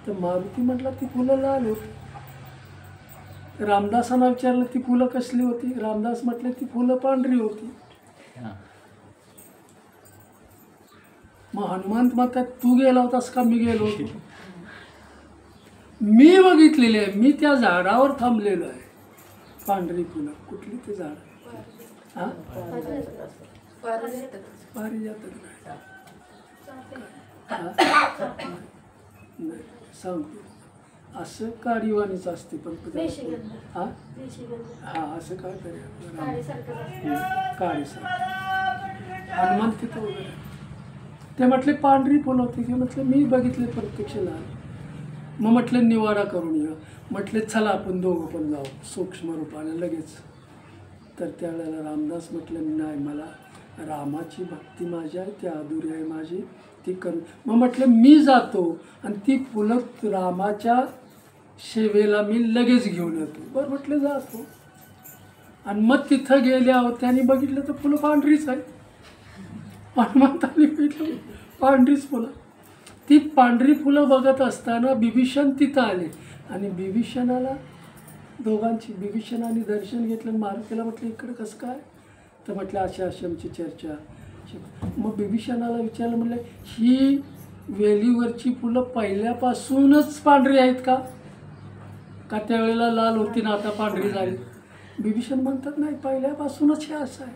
तर मारुती म्हटलं ती फुलं लाल होती. रामदासांना विचारलं ती फुलं कसली होती, रामदास म्हटले ती फुलं पांढरी होती. मग हनुमंत म्हणतात तू गेला होतास का मी गेलो होतो? मी बघितलेली आहे, मी त्या झाडावर थांबलेलो आहे. पांढरी फुलं कुठली ते झाड? हा, पारिजातक नाही, सांगतो. असं काडीवाणीच असते पण हा हा असं काय काळीसारखं हनुमान तिथं वगैरे. ते म्हटले पांढरी फुलं होती की, म्हटलं मी बघितले प्रत्यक्ष लहान. मग म्हटलं निवाडा करून ये. म्हटले चला आपण दोघं पण जाऊ सूक्ष्म रूपाने लगेच. तर त्यावेळेला रामदास म्हटलं नाही, मला रामाची भक्ती माझी आहे, ती अधुरी आहे माझी, ती करू. मग म्हटलं मी जातो आणि ती फुलं रामाच्या सेवेला मी लगेच घेऊन येतो. बरं म्हटलं जातो. आणि मग तिथं गेल्यावर त्यांनी बघितलं तर फुलं पांढरीच आहे. हनुमंतांनी बघितलं पांढरीच फुलं. ती पांढरी फुलं बघत असताना बिभीषण तिथं आले आणि बिभीषणाला बिभीषणाने दर्शन घेतलं. मारुतीला म्हटलं इकडं कसं काय? तर म्हटलं अशा आश्रमची चर्चा. मग बिभीषणाला विचारलं, म्हटलं ही वेलीवरची फुलं पहिल्यापासूनच पांढरी आहेत का त्यावेळेला लाल होती ना आता पांढरी झाली? बिभीषण म्हणतात नाही, पहिल्यापासूनच हे असं आहे.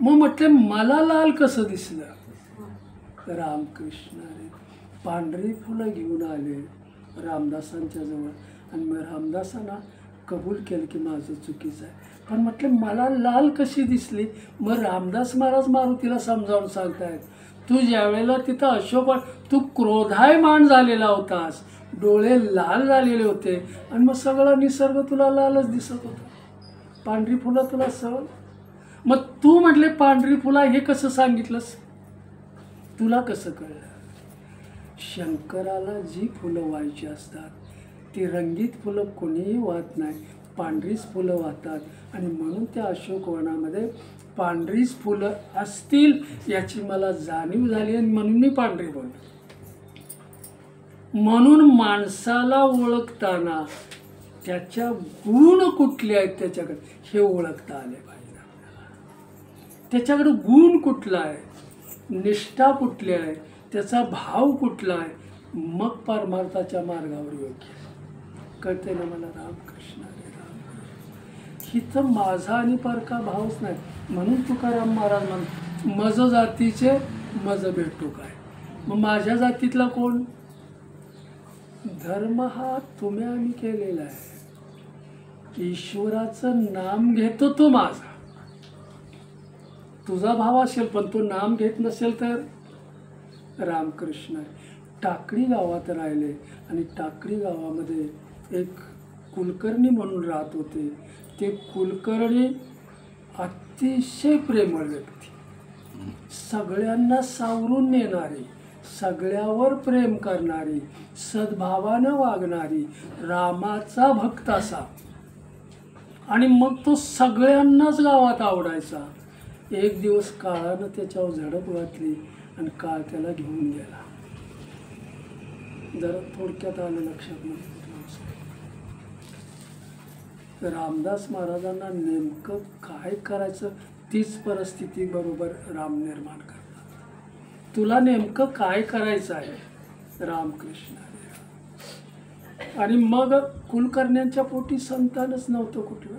मग म्हटलं मला लाल कसं दिसलं? रामकृष्ण पांढरी फुलं घेऊन आले रामदासांच्या जवळ आणि मग रामदासांना कबूल केलं की माझं चुकीचं आहे. पण म्हटलं मला लाल कशी दिसली? मग रामदास महाराज मारुतीला समजावून सांगतायत, तू ज्यावेळेला तिथं अशोकवन, तू क्रोधायमान झालेला होतास, डोळे लाल झालेले होते आणि मग सगळा निसर्ग तुला लालच दिसत होता, पांढरी फुलं तुला सहल. मग तू म्हटले पांढरी फुलं हे कसं सांगितलंस? तुला कसं कळलं? शंकराला जी फुलं व्हायची असतात ती रंगीत फुलं कोणीही वाहत नाही, पांढरीच फुलं वाहतात. आणि म्हणून त्या अशोकवनामध्ये पांढरीच फुलं असतील याची मला जाणीव झाली आणि म्हणून मी पांढरी बोललो. म्हणून माणसाला ओळखताना त्याच्या गुण कुठले आहेत त्याच्याकडे हे ओळखता आले पाहिजे आपल्याला. त्याच्याकडे गुण कुठला आहे, निष्ठा कुठली आहे, त्याचा भाव कुठला आहे, मग परमार्थाच्या मार्गावर योग्य कळते ना मला. रामकृष्ण हरे रामकृष्ण. हिथं माझा आणि परका भावच नाही. म्हणून तुकाराम महाराज म्हणतात मज जातीचे मज भेटू काय. मग माझ्या जातीतला कोण? धर्म हा तुम्ही आम्ही केलेला आहे. ईश्वराचं नाम घेतो तो माझा. तुझा भाव असेल पण तो नाम घेत नसेल तर रामकृष्ण. टाकळी गावात राहिले आणि टाकळी गावामध्ये एक कुलकर्णी म्हणून राहत होते. ते कुलकर्णी अतिशय प्रेमळ व्यक्ती, सगळ्यांना सावरून नेणारी, सगळ्यावर प्रेम करणारी, सद्भावानं वागणारी, रामाचा भक्त असा. आणि मग तो सगळ्यांनाच गावात आवडायचा. एक दिवस काळानं त्याच्यावर झडप घातली आणि काळ त्याला घेऊन गेला. जरा थोडक्यात आलं लक्षात नाही. रामदास महाराजांना नेमकं काय करायचं तीच परिस्थिती बरोबर राम निर्माण करतात. तुला नेमकं काय करायचं आहे? रामकृष्ण. आणि मग कुलकर्ण्यांच्या पोटी संतानच नव्हतं कुठलं.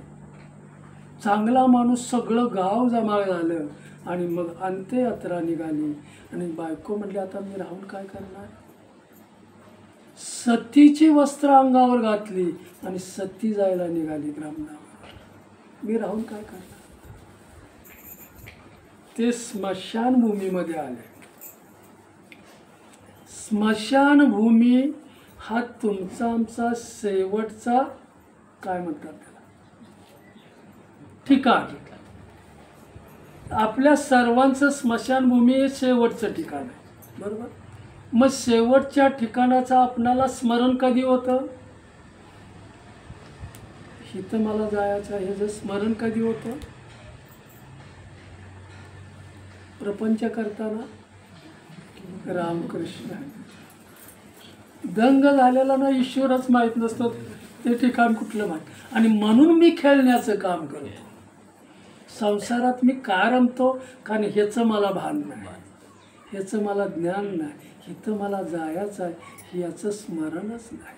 चांगला माणूस सगळं गाव जमा झालं आणि मग अंत्ययात्रा निघाली आणि बायको म्हणली आता मी राहून काय करणार. सतीची वस्त्र अंगावर घातली आणि सती जायला निघाली ब्राह्मणावर. मी राहून काय करणार. ते स्मशानभूमीमध्ये आले. स्मशानभूमी हा तुमचा आमचा शेवटचा काय म्हणतात त्याला ठिकाण. आपल्या सर्वांचं स्मशानभूमी हे शेवटचं ठिकाण आहे, बरोबर. मग शेवटच्या ठिकाणाचं आपणाला स्मरण कधी होतं. इथं मला जायचं हे जर स्मरण कधी होतं. प्रपंच करताना. रामकृष्ण. दंग झालेला ना ईश्वरच माहीत नसतो ते ठिकाण कुठलं माहीत. आणि म्हणून मी खेळण्याचं काम करतो. संसारात मी का रमतो. कारण ह्याचं मला भान नाही, ह्याचं मला ज्ञान नाही, इथं मला जायचं आहे याचं स्मरणच नाही.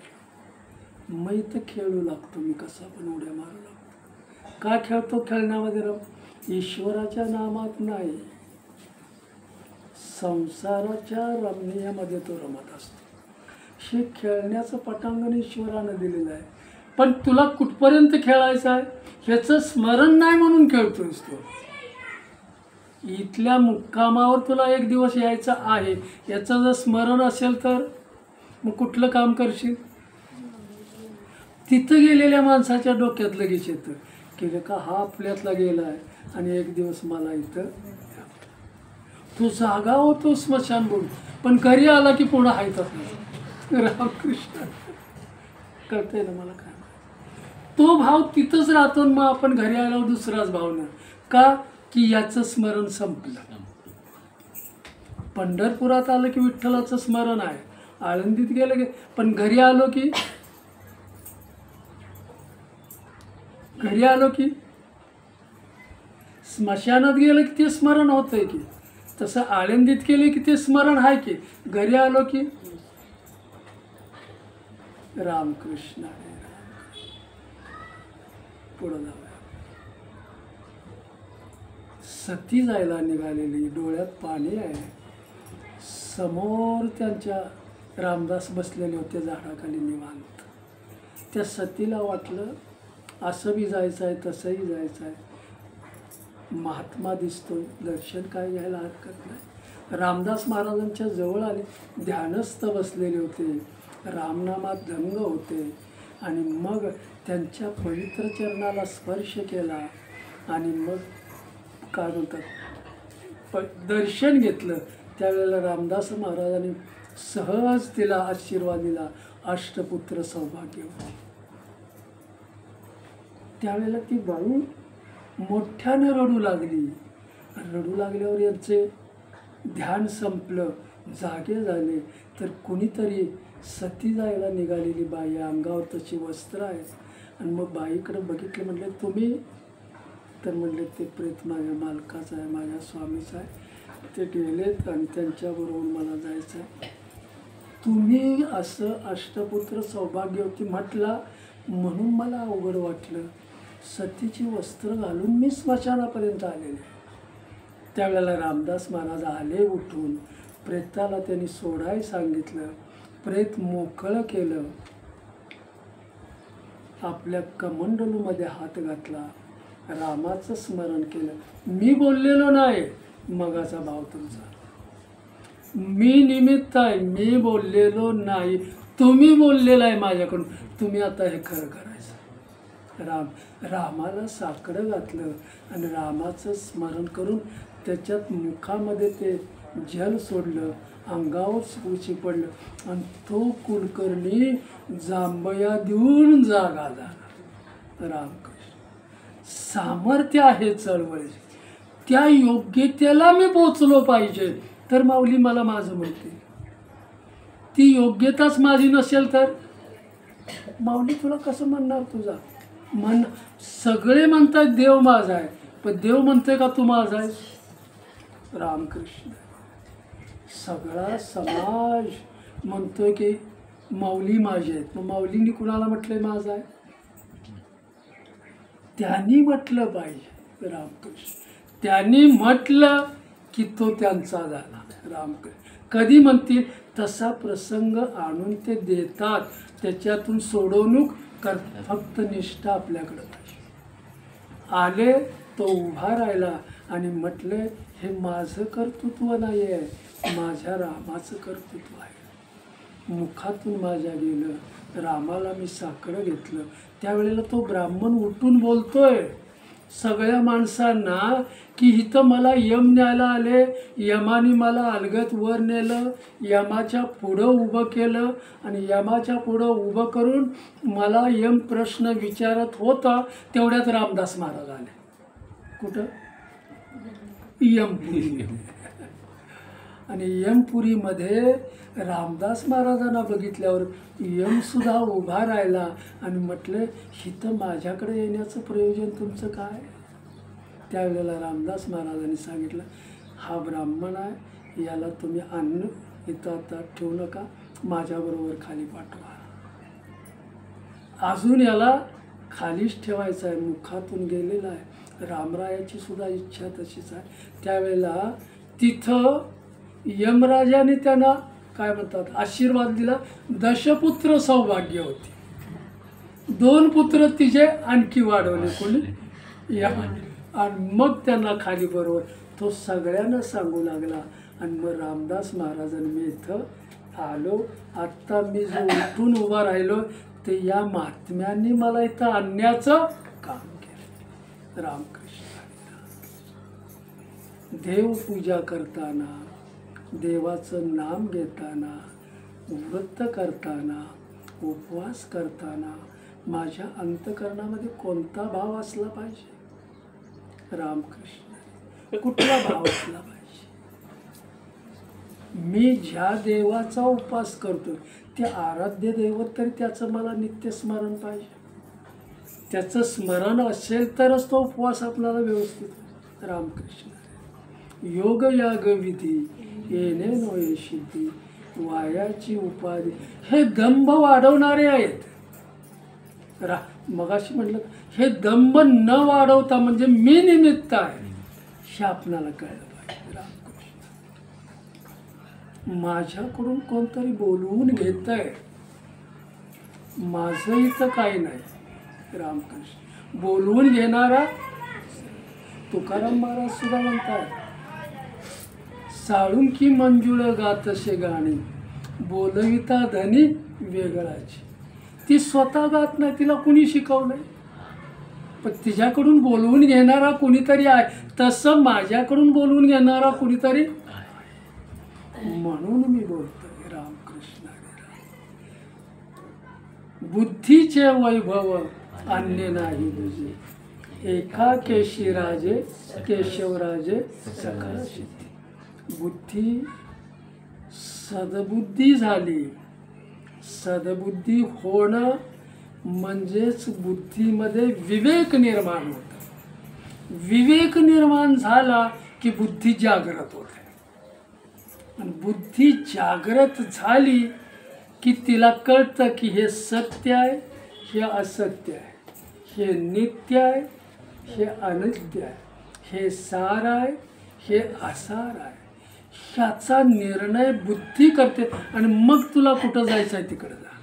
मग इथं खेळू लागतो मी कसा पण उड्या मारू लागतो. का खेळतो. खेळण्यामध्ये ईश्वराच्या नामात नाही, संसाराच्या रमणीयमध्ये तो रमत असतो. हे खेळण्याचं पटांगण ईश्वरानं दिलेलं आहे. पण तुला कुठपर्यंत खेळायचं आहे ह्याचं स्मरण नाही म्हणून खेळतोयस तो. इथल्या मुक्कामावर तुला एक दिवस यायचं आहे याचं जर स्मरण असेल तर मग कुठलं काम करशील. तिथं गेलेल्या माणसाच्या डोक्यात लगेच येतं की का हा आपल्यातला गेला आहे आणि एक दिवस मला इथं. तो जागा होतो स्मशानभूमी पण घरी आला की पुन्हा हायतच नाही. रामकृष्ण. कळतंय ना मला काय. तो भाव तिथंच राहतो. मग आपण घरी आल्यावर दुसराच भाव नाही का की याचं स्मरण संपलं. पंढरपुरात आलं की विठ्ठलाचं स्मरण आहे. आळंदीत गेलं की पण घरी आलो की स्मशानात गेलं की ते स्मरण होतंय की. तसं आळंदीत केले की ते स्मरण आहे की. घरी आलो की रामकृष्ण. पुढं जाऊया. सती जायला निघालेली, डोळ्यात पाणी आहे. समोर त्यांच्या रामदास बसलेले होते झाडाखाली निवांत. त्या सतीला वाटलं असं बी जायचं आहे तसंही जायचं आहे. महात्मा दिसतोय, दर्शन काय घ्यायला हरकत नाही. रामदास महाराजांच्या जवळ आले. ध्यानस्थ बसलेले होते, रामनामात दंग होते. आणि मग त्यांच्या पवित्र चरणाला स्पर्श केला आणि मग काय बोलतात दर्शन घेतलं. त्यावेळेला रामदास महाराजांनी सहज तिला आशीर्वाद दिला. अष्टपुत्र सौभाग्य. त्यावेळेला ती बाई मोठ्याने रडू लागली. रडू लागल्यावर यांचे ध्यान संपलं, जागे झाले. तर कुणीतरी सती जायला निघालेली बाई, अंगावर तशी वस्त्र आहेत. आणि मग बाईकडे बघितलं. म्हणले तुम्ही. तर म्हणले ते प्रेत माझ्या मालकाचं आहे, माझ्या स्वामीचं आहे. ते गेलेत आणि त्यांच्याबरोबर मला जायचं आहे. तुम्ही असं अष्टपुत्र सौभाग्य होती म्हटला म्हणून मला अवघड वाटलं. सतीची वस्त्र घालून मी स्मशानापर्यंत आलेले. त्यावेळेला रामदास महाराज आले उठून. प्रेताला त्यांनी सोडाय सांगितलं. प्रेत मोकळं केलं. आपल्या कमंडलूमध्ये हात घातला. रामाचं स्मरण केलं. मी बोललेलो नाही. मगाचा भाव तुमचा. मी निमित्त आहे, मी बोललेलो नाही. तुम्ही बोललेला आहे माझ्याकडून. तुम्ही आता हे खरं करायचं. रामाला साकडं घातलं आणि रामाचं स्मरण करून त्याच्यात मुखामध्ये ते जल सोडलं, अंगावर सुची पडलं आणि तो कुलकर्णी जांभया देऊन जागा झाला. रामकृष्ण. सामर्थ्य आहे चळवळीचे. त्या योग्यतेला मी पोचलो पाहिजे तर माऊली मला माझं म्हणते. ती योग्यताच माझी नसेल तर माऊली तुला कसं म्हणणार. तुझा मन सगळे म्हणतात देव माझा आहे, पण देव म्हणतोय का तू माझा आहेस. रामकृष्ण. सगळा समाज म्हणतोय की माऊली माझी आहेत. मग माऊलींनी कुणाला म्हटलंय माझा आहे. त्यांनी म्हटलं पाहिजे. रामकृष्ण. त्यांनी म्हटलं की तो त्यांचा झाला. रामकृष्ण कधी म्हणतील तसा प्रसंग आणून ते देतात, त्याच्यातून सोडवणूक करतात. फक्त निष्ठा आपल्याकडे पाहिजे. आले तो उभा राहिला आणि म्हटले हे माझं कर्तृत्व नाही आहे, माझ्या रामाचं कर्तृत्व आहे. मुखातून माझ्या गेलं, रामाला मी साकडं घेतलं. त्यावेळेला तो ब्राह्मण उठून बोलतोय सगळ्या माणसांना की इथं मला यम न्यायला आले, यमाने मला अलगत वर नेलं, यमाच्या पुढं उभं केलं आणि यमाच्या पुढं उभं करून मला यम प्रश्न विचारत होता. तेवढ्यात रामदास महाराज आले. कुठं? यमपुरी. आणि यमपुरीमध्ये रामदास महाराजांना बघितल्यावर यमसुद्धा उभा राहिला आणि म्हटले हिथं माझ्याकडे येण्याचं प्रयोजन तुमचं काय? त्यावेळेला रामदास महाराजांनी सांगितलं हा ब्राह्मण आहे, याला तुम्ही अन्न इथं आता ठेवू नका, माझ्याबरोबर खाली पाठवा. अजून याला खालीच ठेवायचं आहे, मुखातून गेलेला आहे. रामरायाची सुद्धा इच्छा तशीच आहे. त्यावेळेला तिथं यमराजाने त्यांना काय म्हणतात आशीर्वाद दिला. दशपुत्र सौभाग्य होती. 2 पुत्र तिचे आणखी वाढवले कोणी या. आणि मग त्यांना खाली बरोबर तो सगळ्यांना सांगू लागला. आणि मग रामदास महाराजांनी मी इथं आलो, आत्ता मी जो उठून उभा राहिलो ते या महात्म्यांनी मला इथं आणण्याचं काम केलं. रामकृष्ण. देवपूजा करताना, देवाचं नाम घेताना, व्रत करताना, उपवास करताना माझ्या अंतःकरणामध्ये कोणता भाव असला पाहिजे? रामकृष्ण. कुठला भाव असला पाहिजे? मी ज्या देवाचा उपास करतो ते आराध्य दैवत तरी त्याचं मला नित्य स्मरण पाहिजे. त्याचं स्मरण असेल तरच तो उपवास आपल्याला व्यवस्थित. रामकृष्ण. योग याग विधी येणे नोये सिद्धी, वायाची उपाधी हे दंभ वाढवणारे आहेत. मगाशी म्हटलं हे दंभ न वाढवता म्हणजे मी निमित्त आहे हे आपल्याला कळलं पाहिजे. रामकृष्ण. माझ्याकडून कोणतरी बोलवून घेत आहे, माझं इथं काही नाही. रामकृष्ण. बोलवून घेणारा तुकाराम महाराज सुद्धा म्हणतात साळुंकी मंजुळ गातसे गाणी, बोलविता धनी वेगळाची. ती स्वतः गात नाही, तिला कुणी शिकवलंय, पण तिच्याकडून बोलवून घेणारा कुणीतरी आहे. तसं माझ्याकडून बोलवून घेणारा कुणीतरी म्हणून मी बोलतोय. रामकृष्ण. बुद्धीचे वैभव अन्य नाही तुझे, एका केशी राजे केशवराजे सकळ सिद्धी. बुद्धी सद्बुद्धी झाली. सद्बुद्धी होणं म्हणजेच बुद्धीमध्ये विवेक निर्माण होतं. विवेक निर्माण झाला की बुद्धी जागृत होते. आणि बुद्धी जागृत झाली की तिला कळतं की हे सत्य आहे, हे असत्य आहे, हे नित्य आहे, हे अनित्य आहे, हे सार आहे, हे असार आहे. ह्याचा निर्णय बुद्धी करते. आणि मग तुला कुठं जायचं आहे तिकडे जा.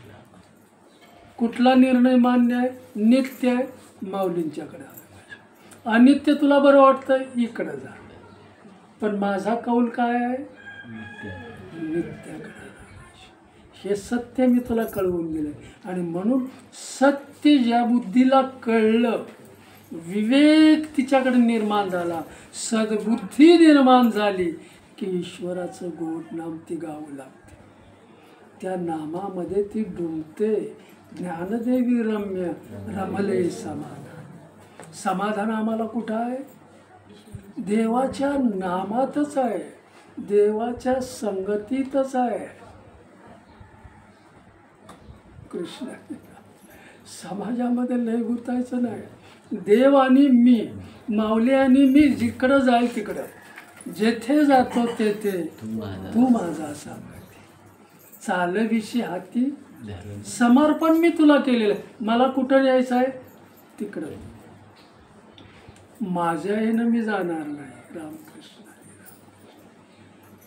कुठला निर्णय मान्य आहे? नित्य आहे, माऊलींच्याकडे आलं पाहिजे. अनित्य तुला बरं वाटतं, इकडं जा. पण माझा कौल काय आहे? नित्याकडे. हे सत्य मी तुला कळवून दिलं. आणि म्हणून सत्य ज्या बुद्धीला कळलं, विवेक तिच्याकडे निर्माण झाला, सद्बुद्धी निर्माण झाली की ईश्वराचं गोड नाम ती गावं लागते. त्या नामामध्ये ती डुंबते. ज्ञानदेवी रम्य रमले समाधान. समाधान आम्हाला कुठं आहे? देवाच्या नामातच आहे, देवाच्या संगतीतच आहे. कृष्ण. समाजामध्ये लय गुतायचं नाही. देव आणि मी, माऊली आणि मी जिकडं जाईल तिकडं, जेथे जातो तेथे तू माझा सांगते. चालविशी हाती समर्पण मी तुला केलेलं आहे. मला कुठं यायचं आहे? तिकडं. माझ्या ह्यानं मी जाणार नाही. रामकृष्ण हरी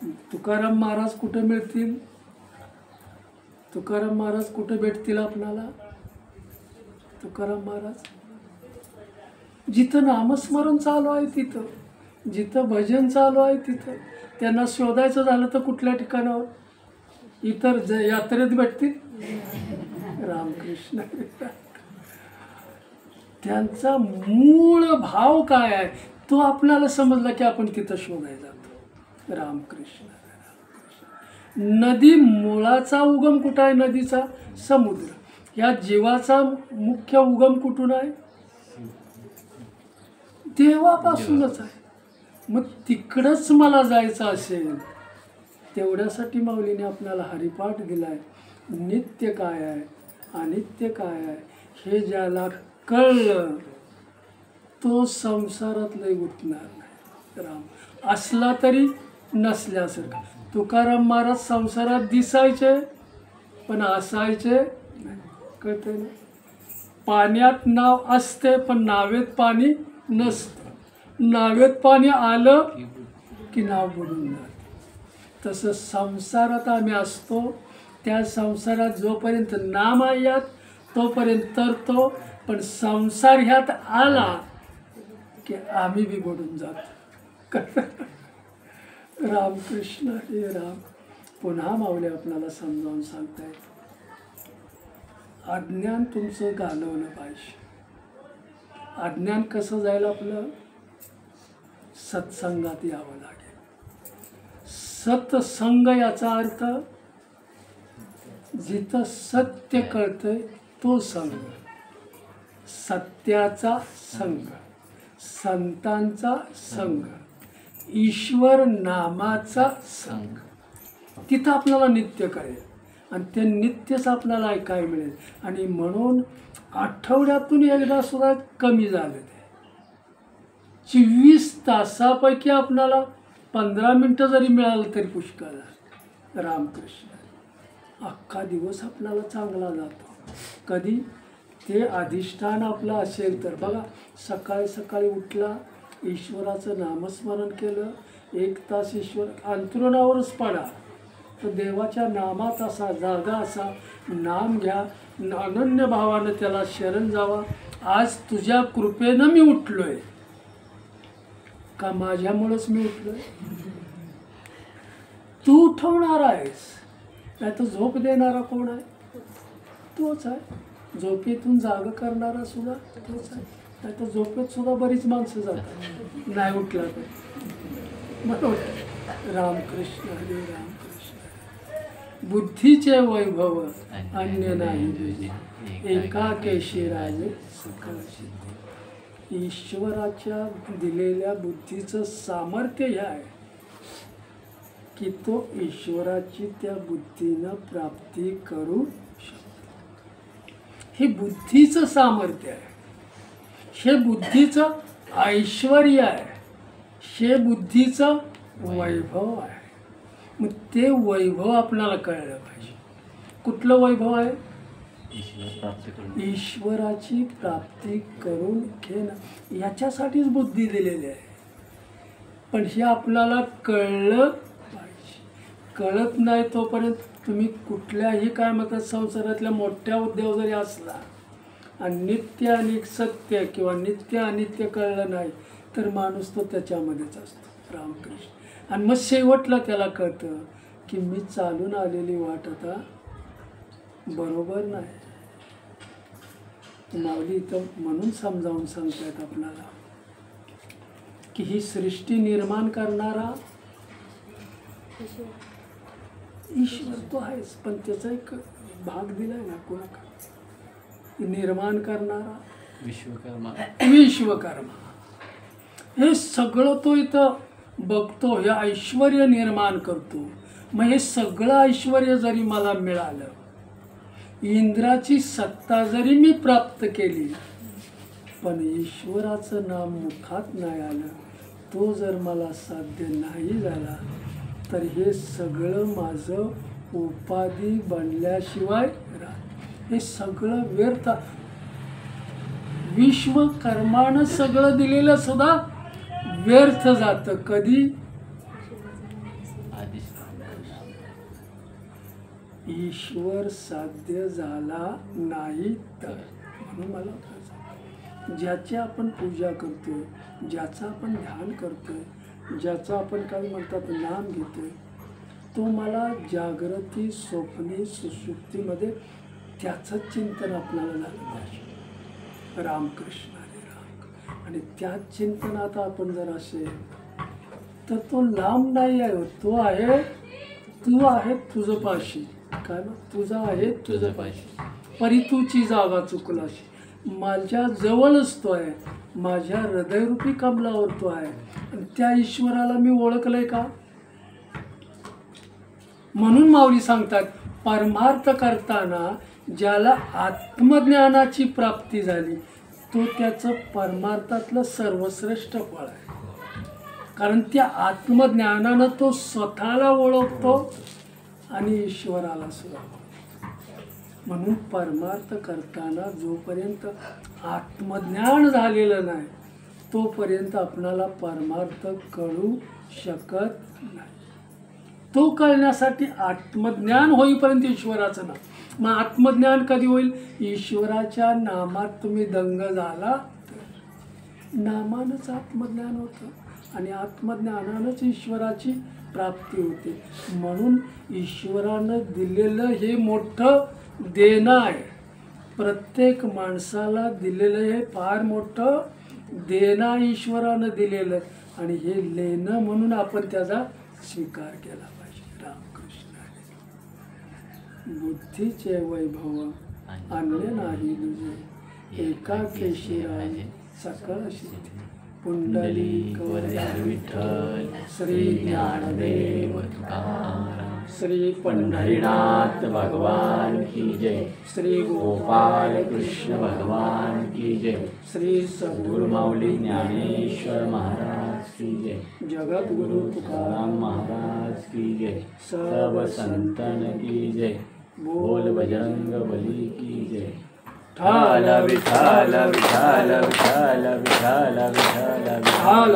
राम. तुकाराम महाराज कुठे मिळतील? तुकाराम महाराज कुठे भेटतील आपल्याला? तुकाराम महाराज जिथं नामस्मरण चालू आहे तिथं, जिथं भजन चालू आहे तिथं. त्यांना शोधायचं झालं तर कुठल्या ठिकाणावर? इतर यात्रेत भेटतील? रामकृष्ण. त्यांचा मूळ भाव काय आहे तो आपल्याला समजला की आपण तिथं शोधायला जातो. रामकृष्ण. नदी मुळाचा उगम कुठं आहे? नदीचा समुद्र. या जीवाचा मुख्य उगम कुठून आहे? देवापासूनच आहे. मग तिकडंच मला जायचं असेल, तेवढ्यासाठी माऊलीने आपल्याला हरिपाठ दिलाय. नित्य काय आहे, अनित्य काय आहे हे ज्याला कळलं तो संसारात लय गुंतणार नाही. राम असला तरी नसल्यासारखं. तुकाराम महाराज संसारात दिसायचे पण असायचे नाही. कळतंय ना? पाण्यात नाव असते पण नावेत पाणी नसतं. नावेत पाणी आलं की नाव बुडून जाते. तसं संसारात आम्ही असतो. त्या संसारात जोपर्यंत नाम आहे यात तोपर्यंत तरतो, पण संसार ह्यात आला की आम्ही बी बुडून जातो. रामकृष्ण हे राम. पुन्हा माऊली आपल्याला समजावून सांगतायत, अज्ञान तुमचं घालवलं पाहिजे. अज्ञान कसं जाईल आपलं? सत्संगात यावं लागेल. सत्संग याचा अर्थ जिथं सत्य कळतंय तो संघ, सत्याचा संघ, संतांचा संघ, ईश्वर नामाचा संघ. तिथं आपल्याला नित्य कळेल आणि ते नित्यच आपल्याला ऐकायला मिळेल. आणि म्हणून आठवड्यातून एकदा सुद्धा कमी झालं ते. 24 तासापैकी आपल्याला 15 मिनटं जरी मिळालं तरी पुष्कळ आहे. रामकृष्ण. अख्खा दिवस आपल्याला चांगला जातो. कधी? ते अधिष्ठान आपलं असेल तर. बघा, सकाळी सकाळी उठला, ईश्वराचं नामस्मरण केलं, 1 तास ईश्वर अंतरुणावरच पडा तर देवाच्या नामात असा जागा असा नाम घ्या, अनन्य भावानं त्याला शरण जावा. आज तुझ्या कृपेनं मी उठलोय का माझ्यामुळंच मी उठलोय? तू उठवणार आहेस, नाही तर झोप देणारा कोण आहे? तोच आहे. झोपेतून जाग करणारा सुद्धा तोच आहे. नाही तर झोपेत सुद्धा बरीच माणसं जातात नाही उठला तर. बरोबर. रामकृष्ण हरे रामकृष्ण. बुद्धीचे वैभव अन्य नाही, एका केशी राजे सकळ सिद्धी. ईश्वराच्या दिलेल्या बुद्धीचं सामर्थ्य हे आहे की तो ईश्वराची त्या बुद्धीनं प्राप्ती करू शकतो. हे बुद्धीचं सामर्थ्य आहे. हे बुद्धीचं ऐश्वर्य आहे. हे बुद्धीचं वैभव आहे. मग ते वैभव आपल्याला कळलं पाहिजे. कुठलं वैभव आहे? ईश्वराची प्राप्ती करून घेणं. याच्यासाठीच बुद्धी दिलेली आहे. पण हे आपल्याला कळलं पाहिजे. कळत नाही तोपर्यंत तुम्ही कुठल्याही काय म्हणतात संसारातल्या मोठ्या उद्योग जरी असला आणि नित्य आणि सत्य किंवा नित्य अनित्य कळलं नाही तर माणूस तो त्याच्यामध्येच असतो. रामकृष्ण. आणि मग शेवटला त्याला कळतं की मी चालून आलेली वाट आता बरोबर नाही. माऊली इथं म्हणून समजावून सांगतायत आपल्याला की ही सृष्टी निर्माण करणारा ईश्वर तो आहेच, पण त्याचा एक भाग दिलाय ना कोणाला? निर्माण करणारा विश्वकर्मा. हे सगळं तो इथं बघतो, हे ऐश्वर्य निर्माण करतो. मग हे सगळं ऐश्वर्य जरी मला मिळालं, इंद्राची सत्ता जरी मी प्राप्त केली, पण ईश्वराचं नाम मुखात नाही आलं, तो जर मला साध्य नाही झाला तर हे सगळं माझं उपाधी बनल्याशिवाय राहत. हे सगळं व्यर्थ. विश्वकर्मानं सगळं दिलेलं सुद्धा व्यर्थ जातं. कधी? आधी ईश्वर साध्य झाला नाही तर. म्हणून मला काय सांग, ज्याची आपण पूजा करतोय, ज्याचं आपण ध्यान करतोय, ज्याचं आपण काय म्हणतात नाम घेतोय, तो मला जागृती, स्वप्नी, सुषुप्तीमध्ये त्याचंच चिंतन आपल्याला झालं पाहिजे. रामकृष्ण हरे राम. आणि त्याच चिंतनात आपण जर असेल तर तो लांब नाही आहे, तो आहे, तू आहे तुझं पाशी. काय ना, तुझा आहे तुझं पाशी, परी तूची जागा चुकलाशी. माझ्या जवळच तो आहे, माझ्या हृदयरूपी कमलावर तो आहे. आणि त्या ईश्वराला मी ओळखलंय का? म्हणून माऊली सांगतात, परमार्थ करताना ज्याला आत्मज्ञानाची प्राप्ती झाली तो त्याचं परमार्थातलं सर्वश्रेष्ठ फळ आहे. कारण त्या आत्मज्ञानानं तो स्वतःला ओळखतो आणि ईश्वराला सुद्धा ओळखतो. म्हणून परमार्थ करताना जोपर्यंत आत्मज्ञान झालेलं नाही तोपर्यंत आपणाला परमार्थ कळू शकत नाही. तो कळण्यासाठी आत्मज्ञान होईपर्यंत ईश्वराचं नाम. मग आत्मज्ञान कधी होईल? ईश्वराच्या नामात तुम्ही दंग झाला तर. नामानंच आत्मज्ञान होतं आणि आत्मज्ञानानंच ईश्वराची प्राप्ती होते. म्हणून ईश्वरानं दिलेलं हे मोठं देणं आहे. प्रत्येक माणसाला दिलेलं हे फार मोठं देणं ईश्वरानं दिलेलं, आणि हे लेणं म्हणून आपण त्याचा स्वीकार केला पाहिजे. रामकृष्ण हरी. बुद्धीचे वैभव आणले नाही तुझे, एका केशी राही सकळ सिद्धी. पुंडलिक वरदान विठ्ठल, श्री ज्ञानदेव तुकाराम, श्री पंढरीनाथ भगवान की जय, श्री गोपाल कृष्ण भगवान की जय, श्री सद्गुरु माऊली ज्ञानेश्वर महाराज की जय, जगद्गुरु तुकाराम महाराज की जय, सब संतन की जय, बोल बजरंग बली की जय. ठाल विठाल विठाल विठाल विठाल विठाल विठाल.